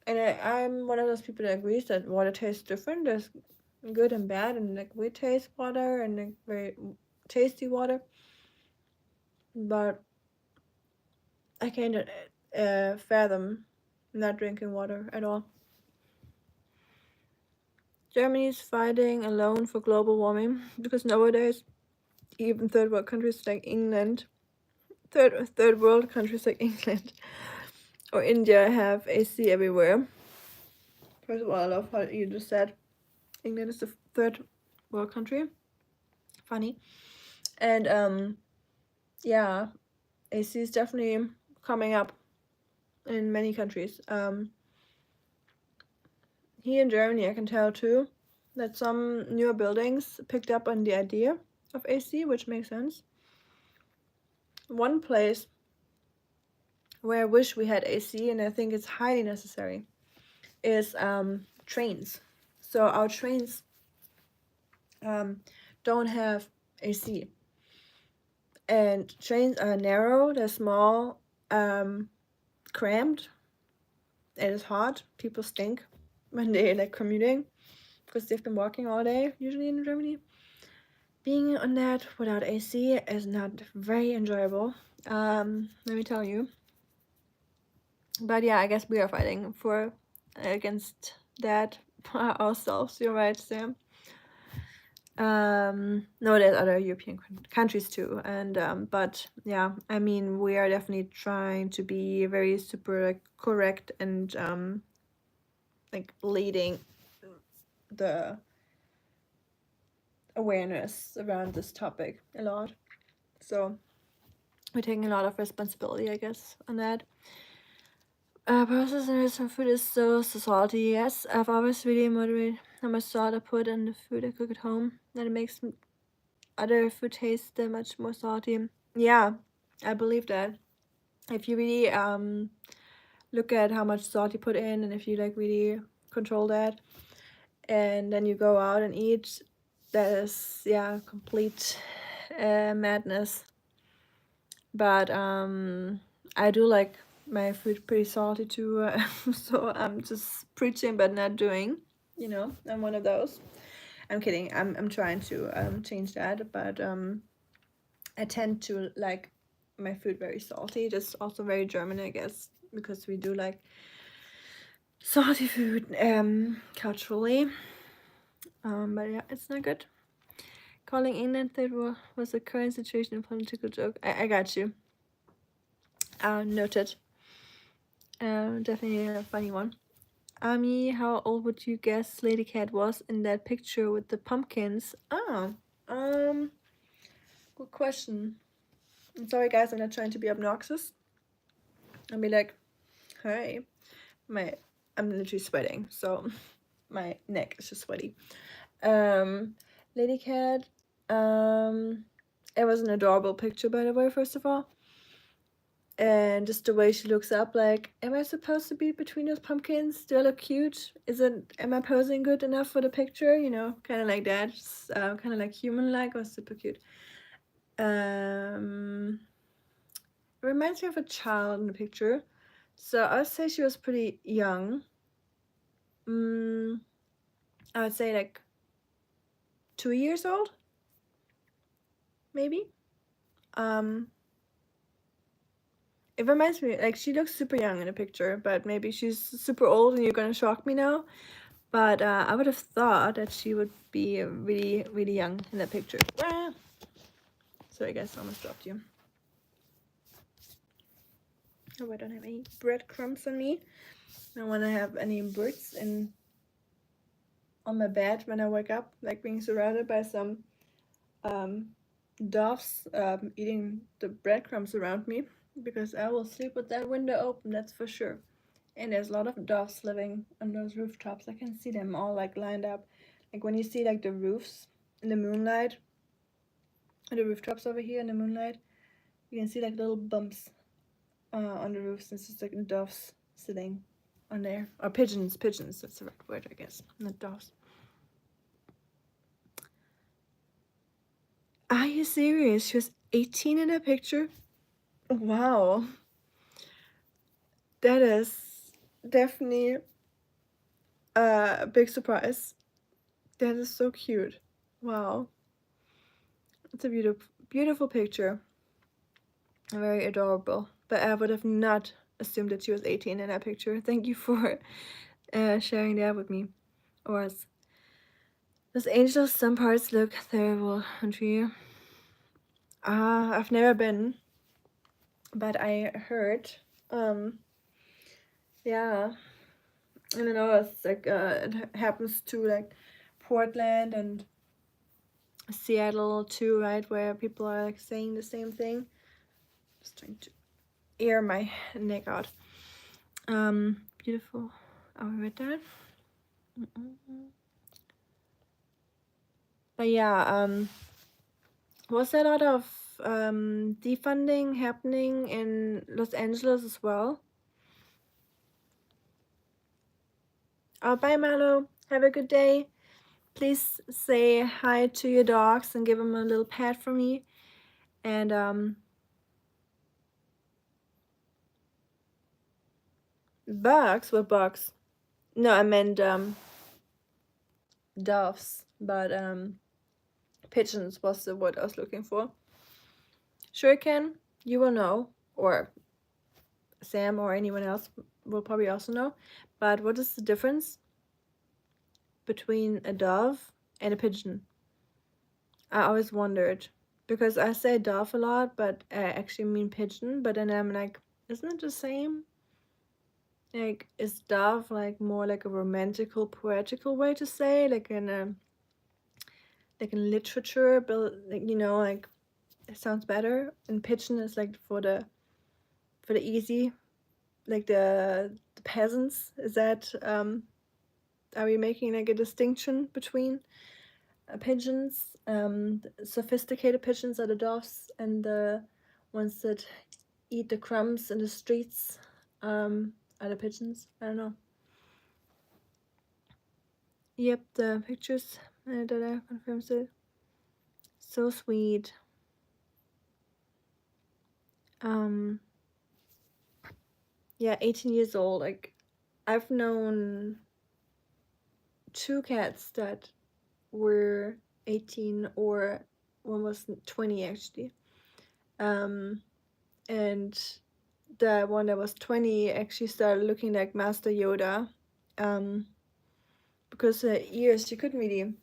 and I'm one of those people that agrees that water tastes different. There's good and bad, and like we taste water and like very tasty water, but I can't fathom not drinking water at all. Germany is fighting alone for global warming because nowadays even third world countries like England, third world countries like England or India have AC everywhere. First of all, I love how you just said England is the third world country. Funny. And yeah, AC is definitely coming up in many countries. Here in Germany, I can tell too that some newer buildings picked up on the idea of AC, which makes sense. One place where I wish we had AC, and I think it's highly necessary, is trains. So our trains don't have AC, and trains are narrow, they're small, cramped. It is hot. People stink when they like commuting because they've been walking all day, usually in Germany. Being on that without AC is not very enjoyable. Let me tell you. But yeah, I guess we are fighting for against that ourselves. You're right, Sam. No, there's other European countries too, and but yeah, I mean, we are definitely trying to be very super like, correct and like leading the awareness around this topic a lot. So we're taking a lot of responsibility, I guess, on that. Processing food is so salty. Yes, I've always really moderate how much salt I put in the food I cook at home. That it makes other food taste that much more salty. Yeah, I believe that. If you really look at how much salt you put in, and if you like really control that, and then you go out and eat, that is complete madness. But I do like my food pretty salty too, so I'm just preaching but not doing. You know, I'm one of those. I'm kidding. I'm trying to change that, but I tend to like my food very salty. That's also very German, I guess, because we do like salty food culturally. But yeah, it's not good. Calling England third was a current situation a political joke. I got you. Noted. Definitely a funny one. Ami, how old would you guess Lady Cat was in that picture with the pumpkins? Good question. I'm sorry, guys. I'm not trying to be obnoxious. I'll be like, hey, I'm literally sweating, so my neck is just sweaty. Lady Cat. It was an adorable picture, by the way. First of all. And just the way she looks up, like, am I supposed to be between those pumpkins? Do I look cute? Am I posing good enough for the picture? You know, kind of like that. Kind of like human-like or super cute. It reminds me of a child in the picture. So I would say she was pretty young. I would say like 2 years old, maybe. It reminds me, like, she looks super young in the picture, but maybe she's super old and you're gonna shock me now. But I would have thought that she would be really, really young in that picture. So I guess I almost dropped you. Oh, I don't have any breadcrumbs on me. I don't want to have any birds on my bed when I wake up, like being surrounded by some doves eating the breadcrumbs around me, because I will sleep with that window open, that's for sure. And there's a lot of doves living on those rooftops. I can see them all like lined up. Like when you see like the roofs in the moonlight, the rooftops over here in the moonlight, you can see like little bumps on the roofs. It's just like doves sitting on there. Or pigeons, that's the right word, I guess. Not doves. Are you serious? She was 18 in that picture? Wow. That is definitely a big surprise. That is so cute. Wow. It's a beautiful picture. Very adorable. But I would have not assumed that she was 18 in that picture. Thank you for sharing that with me. Or as those angels, some parts look terrible, don't you? I've never been, but I heard. Yeah. And I know it's like it happens to like Portland and Seattle too, right? Where people are like saying the same thing. Just trying to air my neck out. Beautiful. I read that. But yeah, was there a lot of defunding happening in Los Angeles as well? Bye, Marlo. Have a good day. Please say hi to your dogs and give them a little pat for me. And bugs? What bugs? No, I meant doves, but pigeons was the word I was looking for. Sure, Ken, you will know, or Sam or anyone else will probably also know. But what is the difference between a dove and a pigeon? I always wondered, because I say dove a lot, but I actually mean pigeon. But then I'm like, isn't it the same? Like, is dove like more like a romantical, poetical way to say, like in literature, but like, you know, like it sounds better. And pigeon is like for the easy, like the peasants. Is that are we making like a distinction between pigeons? Sophisticated pigeons are the doves, and the ones that eat the crumbs in the streets are the pigeons. I don't know. Yep, the pictures that I confirmed it. So sweet. Yeah, 18 years old. Like, I've known 2 cats that were 18, or one was 20 actually. And the one that was 20 actually started looking like Master Yoda. Because her ears, she couldn't really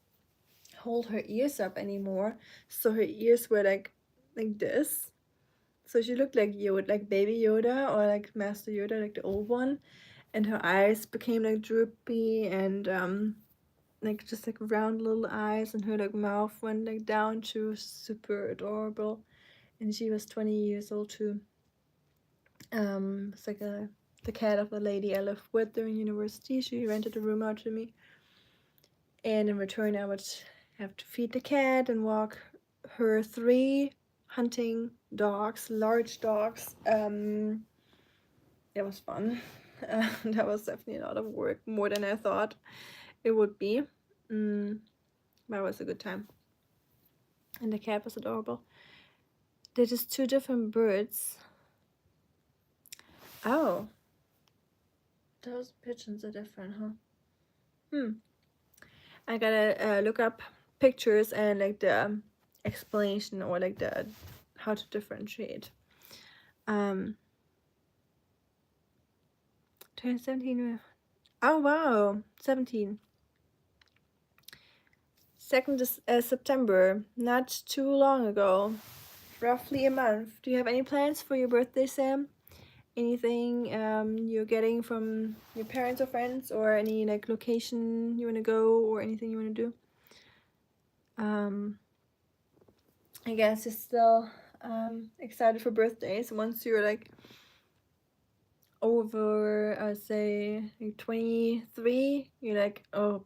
hold her ears up anymore, so her ears were like this. So she looked like Yoda, like baby Yoda, or like Master Yoda, like the old one. And her eyes became like droopy, and like just like round little eyes, and her like mouth went like down to super adorable. And she was 20 years old too. It's like the cat of the lady I lived with during university. She rented a room out to me, and in return I would have to feed the cat and walk her 3 hunting dogs, large dogs. It was fun. That was definitely a lot of work, more than I thought it would be. But it was a good time. And the cat was adorable. They're just 2 different birds. Oh. Those pigeons are different, huh? I gotta look up pictures and like the explanation, or like the how to differentiate. 2017. Oh wow, 17. 2nd September, not too long ago, roughly a month. Do you have any plans for your birthday, Sam? Anything you're getting from your parents or friends, or any like location you want to go, or anything you want to do? I guess you're still excited for birthdays once you're like over, say, like 23. You're like, oh,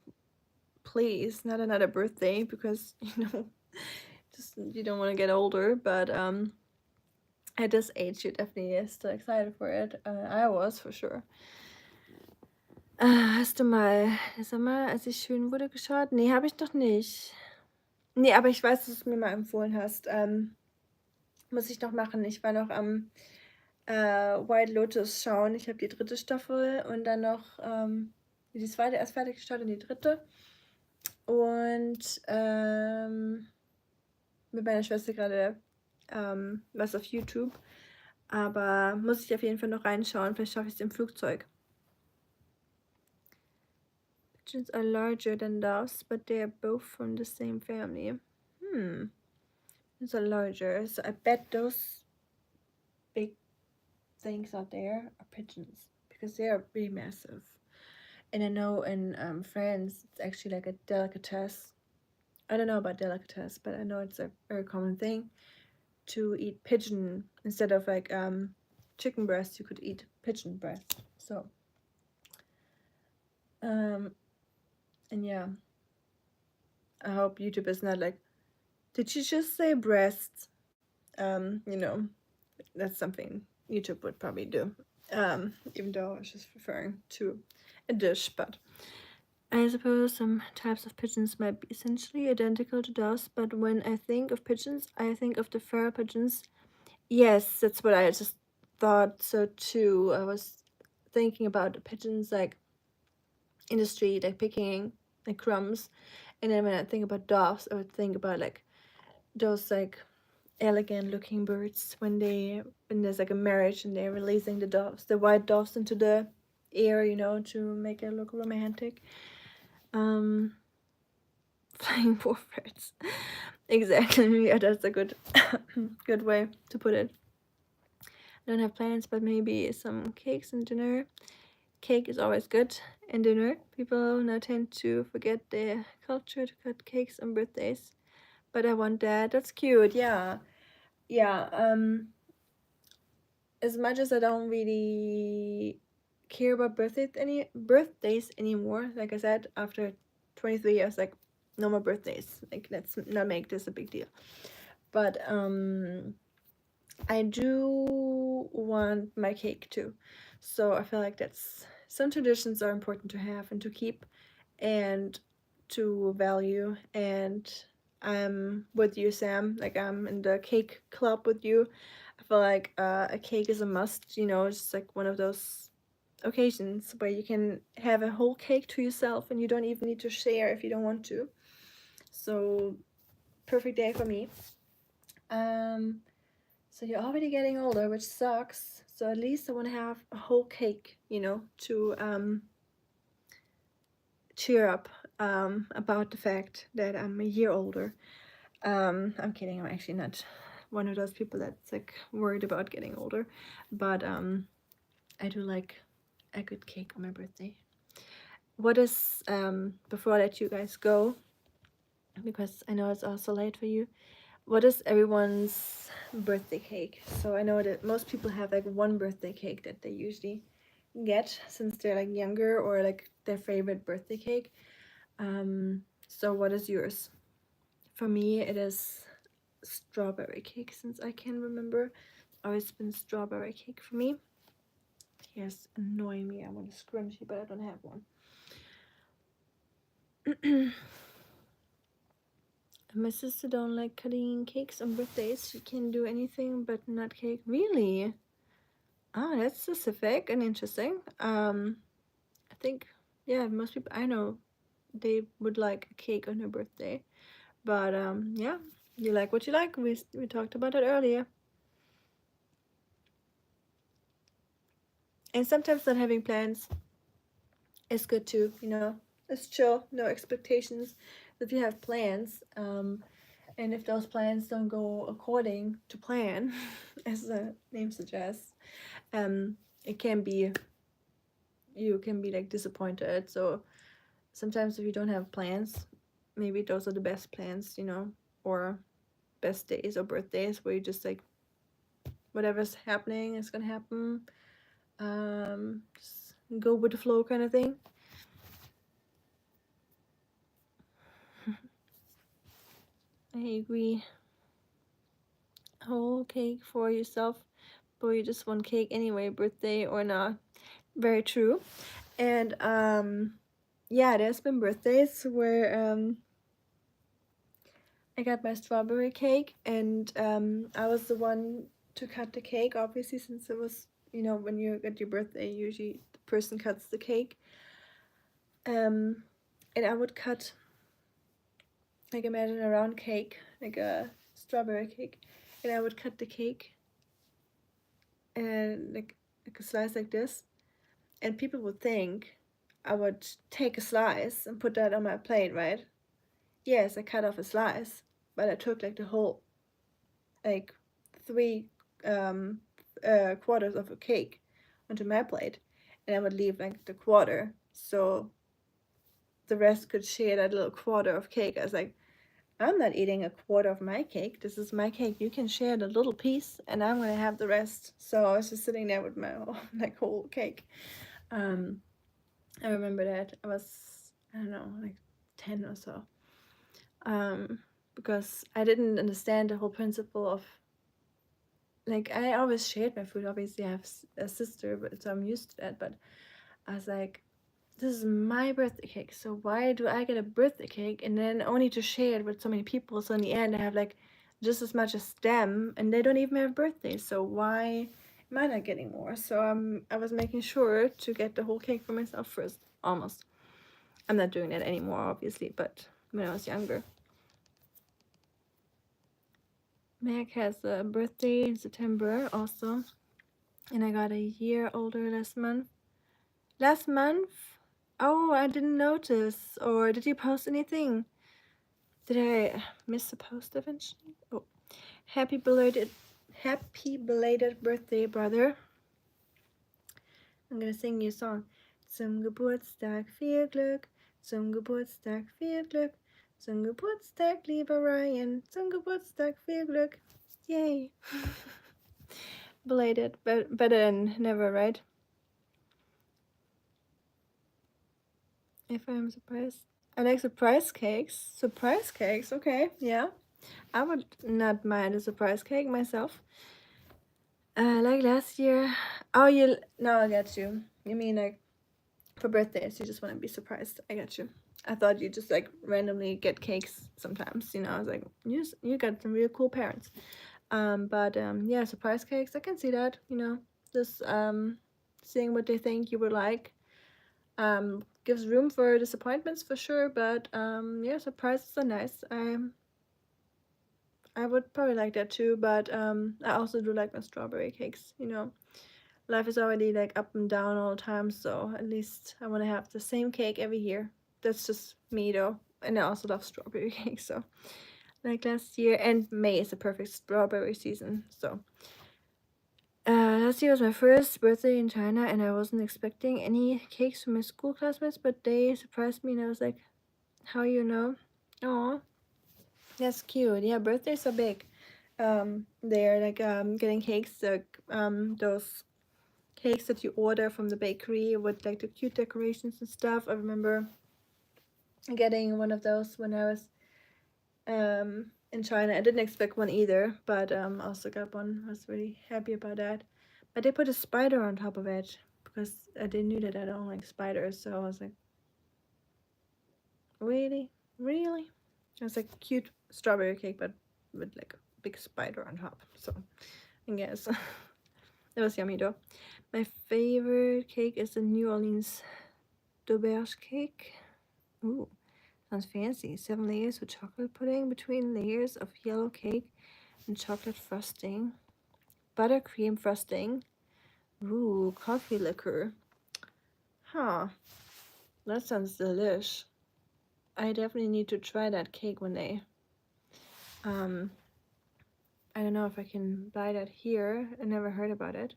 please, not another birthday, because just you don't want to get older. But at this age, you're definitely still excited for it. I was, for sure. Hast du mal Sommer, als ich schön wurde, geschaut? Nee, habe ich noch nicht. Nee, aber ich weiß, dass du's mir mal empfohlen hast. Muss ich noch machen. Ich war noch am, White Lotus schauen. Ich habe die 3. Staffel und dann noch, die 2. erst fertig geschaut und die 3. Und, mit meiner Schwester gerade was auf YouTube. Aber muss ich auf jeden Fall noch reinschauen. Vielleicht schaffe ich es im Flugzeug. Pigeons are larger than doves, but they are both from the same family. Pigeons are larger, so I bet those big things out there are pigeons because they are really massive. And I know in France it's actually like a delicatessen. I don't know about delicatessen, but I know it's a very common thing to eat pigeon instead of like chicken breast. You could eat pigeon breast. So and yeah, I hope YouTube is not like, did you just say breasts? You know, that's something YouTube would probably do. Even though I was just referring to a dish, but I suppose some types of pigeons might be essentially identical to doves, but when I think of pigeons, I think of the feral pigeons. Yes, that's what I just thought so too. I was thinking about the pigeons like in the street, like picking like crumbs. And then when I think about doves, I would think about like those like elegant looking birds when there's like a marriage and they're releasing the white doves into the air, you know, to make it look romantic. Flying birds. Exactly. Yeah, that's a good good way to put it. I don't have plans, but maybe some cakes and dinner. Cake is always good in dinner. People now tend to forget their culture to cut cakes on birthdays. But I want that. That's cute. Yeah. Yeah. As much as I don't really care about birthdays anymore, like I said, after 23 years, like no more birthdays. Like let's not make this a big deal. But I do want my cake too. So I feel like that's some traditions are important to have and to keep and to value. And I'm with you, Sam. Like I'm in the cake club with you. I feel like a cake is a must, you know, it's like one of those occasions where you can have a whole cake to yourself and you don't even need to share if you don't want to. So perfect day for me. So you're already getting older, which sucks. So at least I want to have a whole cake, you know, to cheer up about the fact that I'm a year older. I'm kidding. I'm actually not one of those people that's like worried about getting older, but I do like a good cake on my birthday. What is before I let you guys go, because I know it's also late for you, what is everyone's birthday cake? So I know that most people have like one birthday cake that they usually get since they're like younger, or like their favorite birthday cake. So what is yours? For me, it is strawberry cake since I can remember. Always been strawberry cake for me. Yes, annoying me. I want a scrunchie, but I don't have one. My sister don't like cutting cakes on birthdays. She can do anything but not cake. Really? Ah, that's specific and interesting. I think, yeah, most people I know, they would like a cake on her birthday. But yeah, you like what you like. We talked about it earlier. And sometimes not having plans is good too, you know. It's chill, no expectations. If you have plans, and if those plans don't go according to plan, as the name suggests, it can be, you can be like disappointed. So sometimes if you don't have plans, maybe those are the best plans, you know, or best days or birthdays where you just like whatever's happening is gonna happen. Just go with the flow kind of thing. I agree. Whole cake for yourself, but you just want cake anyway, birthday or not. very true. And yeah, there's been birthdays where I got my strawberry cake, and I was the one to cut the cake, obviously, since it was, when you get your birthday, usually the person cuts the cake. And I would cut, like, imagine a round cake, like a strawberry cake, and I would cut the cake and like a slice like this, and people would think I would take a slice and put that on my plate, right? Yes, I cut off a slice, but I took like the whole, like, three um quarters of a cake onto my plate, and I would leave like the quarter so the rest could share that little quarter of cake. I was like, I'm not eating a quarter of my cake. This is my cake. You can share the little piece, and I'm gonna have the rest. So I was just sitting there with my whole cake. Um, I remember that I was, I don't know, like 10 or so. Because I didn't understand the whole principle of, like, I always shared my food. Obviously, I have a sister, but so I'm used to that. But I was like, this is my birthday cake, so why do I get a birthday cake and then only to share it with so many people? So in the end, I have like just as much as them, and they don't even have birthdays. So why am I not getting more? So I was making sure to get the whole cake for myself first, almost. I'm not doing that anymore, obviously, but when I was younger. Meg has a birthday in September also, and I got a year older last month. Last month? Oh, I didn't notice. Or did you post anything? Did I miss a post eventually? Oh, happy belated birthday, brother. I'm gonna sing you a song. Zum Geburtstag viel Glück, zum Geburtstag viel Glück, zum Geburtstag, lieber Ryan, zum Geburtstag viel Glück. Yay. Belated, but better than never, right? If I'm surprised. I like surprise cakes. Surprise cakes, okay, yeah. I would not mind a surprise cake myself. Like last year. Oh, no, I get you. You mean like for birthdays, you just want to be surprised. I get you. I thought you just like randomly get cakes sometimes. I was like, you got some real cool parents. But yeah, surprise cakes. I can see that. Just seeing what they think you would like. Gives room for disappointments for sure. But yeah, surprises are nice. I would probably like that too, but I also do like my strawberry cakes. Life is already like up and down all the time, so at least I want to have the same cake every year. That's just me though, and I also love strawberry cake. So like last year, and May is a perfect strawberry season. So last year was my first birthday in China, and I wasn't expecting any cakes from my school classmates, but they surprised me, and I was like, "How you know?" Oh, that's cute. Yeah, birthdays are big. They're like getting cakes, like those cakes that you order from the bakery with like the cute decorations and stuff. I remember getting one of those when I was in China. I didn't expect one either, but also got one. I was really happy about that. But they put a spider on top of it because they knew that I don't like spiders, so I was like, really? Really? It was like a cute strawberry cake, but with like a big spider on top. So I guess it was yummy though. My favorite cake is the New Orleans d'auberge cake. Ooh, sounds fancy. 7 layers of chocolate pudding between layers of yellow cake and chocolate frosting. Buttercream frosting. Ooh, coffee liquor. Huh. That sounds delish. I definitely need to try that cake one day. I don't know if I can buy that here. I never heard about it.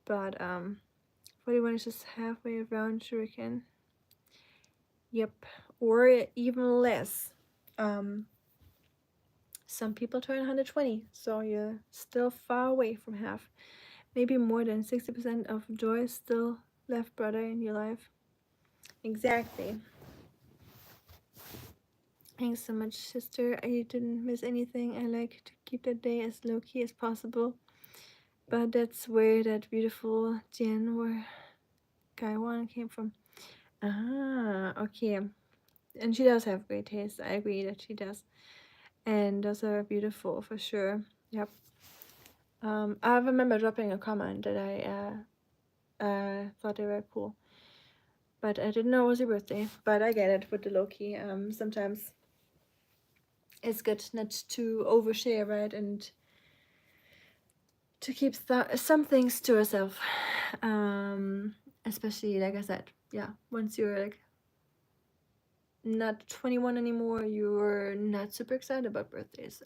But 41 is just halfway around Shuriken. Yep. Or even less. Some people turn 120, so you're still far away from half. Maybe more than 60% of joy still left, brother, in your life. Exactly. Thanks so much, sister. I didn't miss anything. I like to keep the day as low-key as possible. But that's where that beautiful Jen were guy one came from. Okay. And she does have great taste. I agree that she does. And those are beautiful for sure. Yep. I remember dropping a comment that I thought they were cool. But I didn't know it was your birthday. But I get it with the low-key. Sometimes it's good not to overshare, right? And to keep some things to yourself. Especially, like I said, yeah, once you're like not 21 anymore, you're not super excited about birthdays.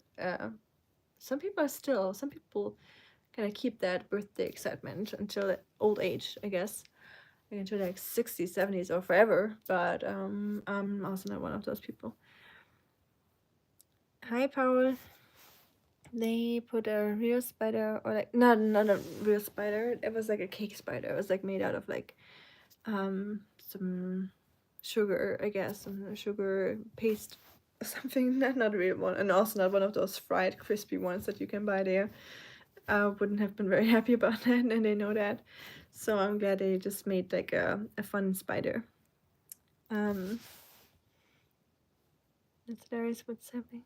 Some people kind of keep that birthday excitement until old age, I guess, like until like 60s, 70s, or forever. But I'm also not one of those people. Hi, Paul. They put a real spider, or like not a real spider. It was like a cake spider. It was like made out of like some sugar, I guess, some sugar paste or something. Not a real one, and also not one of those fried crispy ones that you can buy there. I wouldn't have been very happy about that, and they know that. So I'm glad they just made like a fun spider. That's hilarious. What's happening?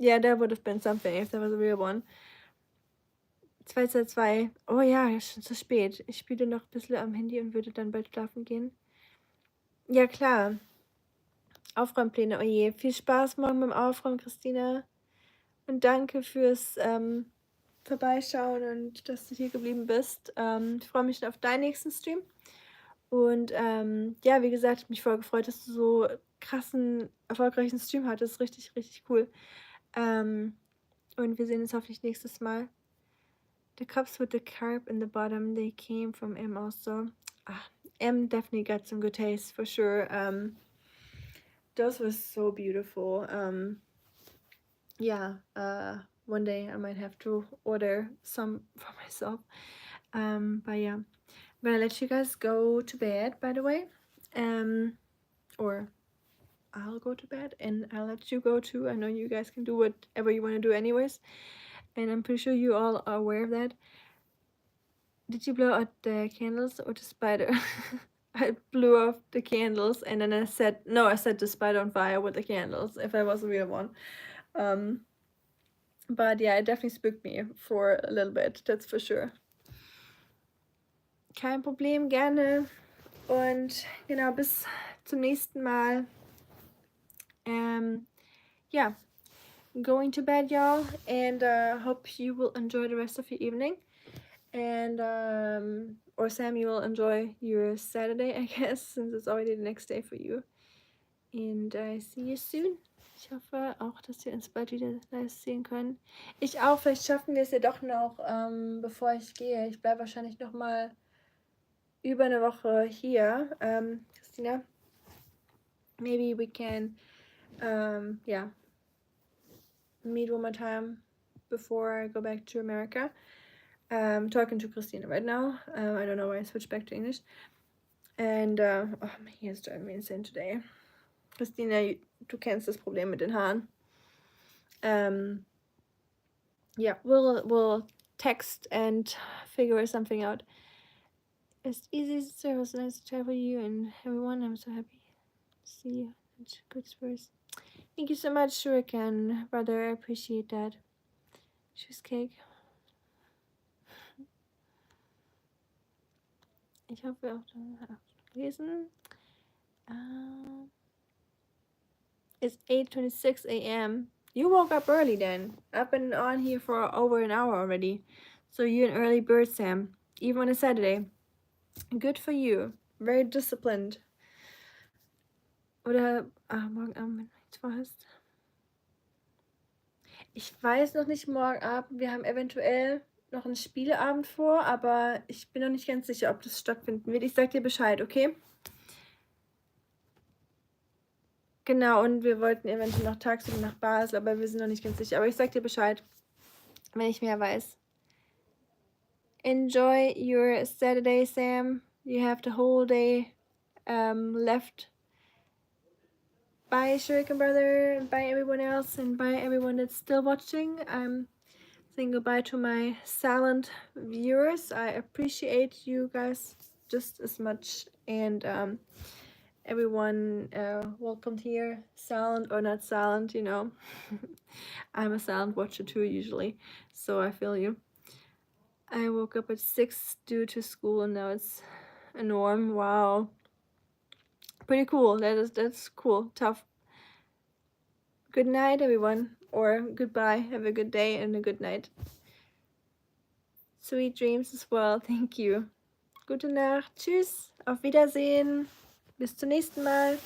Yeah, that would have been something if there was a real one. 2:02. Oh ja, ist schon zu spät. Ich spiele noch ein bisschen am Handy und würde dann bald schlafen gehen. Ja, klar. Aufräumpläne, oh je. Viel Spaß morgen beim Aufräumen, Christina. Und danke fürs Vorbeischauen und dass du hier geblieben bist. Ich freue mich schon auf deinen nächsten Stream. Und ja, wie gesagt, mich voll gefreut, dass du so krassen, erfolgreichen Stream hattest. Richtig, richtig cool. Und wir sehen uns hoffentlich nächstes Mal. The cups with the carp in the bottom, they came from M also. M definitely got some good taste for sure. Those were so beautiful. Yeah, one day I might have to order some for myself. But yeah, I'm gonna let you guys go to bed, by the way. Or I'll go to bed and I'll let you go too. I know you guys can do whatever you want to do anyways. And I'm pretty sure you all are aware of that. Did you blow out the candles or the spider? I blew off the candles and then I set the spider on fire with the candles, if I was a real one. But yeah, it definitely spooked me for a little bit, that's for sure. Kein Problem, gerne. Und genau, bis zum nächsten Mal. Yeah, going to bed, y'all, and hope you will enjoy the rest of your evening. And or Sam, you will enjoy your Saturday, I guess, since it's already the next day for you. And I see you soon. Ich hoffe auch, dass wir uns bald wieder live sehen können. Ich auch, vielleicht schaffen wir es ja doch noch, bevor ich gehe. Ich bleibe wahrscheinlich noch mal über eine Woche hier. Christina, maybe we can, yeah, meet one more time before I go back to America. I'm talking to Christina right now. I don't know why I switched back to English. And, oh, my hair is driving me insane today. Christina, du kennst das Problem mit den Haaren. Yeah, we'll text and figure something out. It's easy, it was nice to chat with you and everyone. I'm so happy to see you. Good spirits. Thank you so much, Shuriken, brother. I appreciate that. Cheesecake. Ich hoffe auch lesen. It's 8:26 a.m. You woke up early then. I've been on here for over an hour already. So you're an early bird, Sam. Even on a Saturday. Good for you. Very disciplined. Oder morgen Abend, wenn du nichts vorhast. Ich weiß noch nicht morgen Abend. Wir haben eventuell noch einen Spieleabend vor, aber ich bin noch nicht ganz sicher, ob das stattfinden wird. Ich sag dir Bescheid, okay? Genau, und wir wollten eventuell noch tagsüber nach Basel, aber wir sind noch nicht ganz sicher. Aber ich sag dir Bescheid, wenn ich mehr weiß. Enjoy your Saturday, Sam. You have the whole day left. Bye, Shuriken brother. Bye, everyone else, and bye, everyone that's still watching. I'm saying goodbye to my silent viewers. I appreciate you guys just as much. And everyone welcomed here, silent or not silent, you know. I'm a silent watcher too usually, so I feel you. I woke up at 6 due to school, and now it's a norm. Wow, pretty cool. That's cool. Tough. Good night, everyone, or goodbye. Have a good day and a good night. Sweet dreams as well. Thank you. Gute Nacht. Tschüss. Auf Wiedersehen. Bis zum nächsten Mal.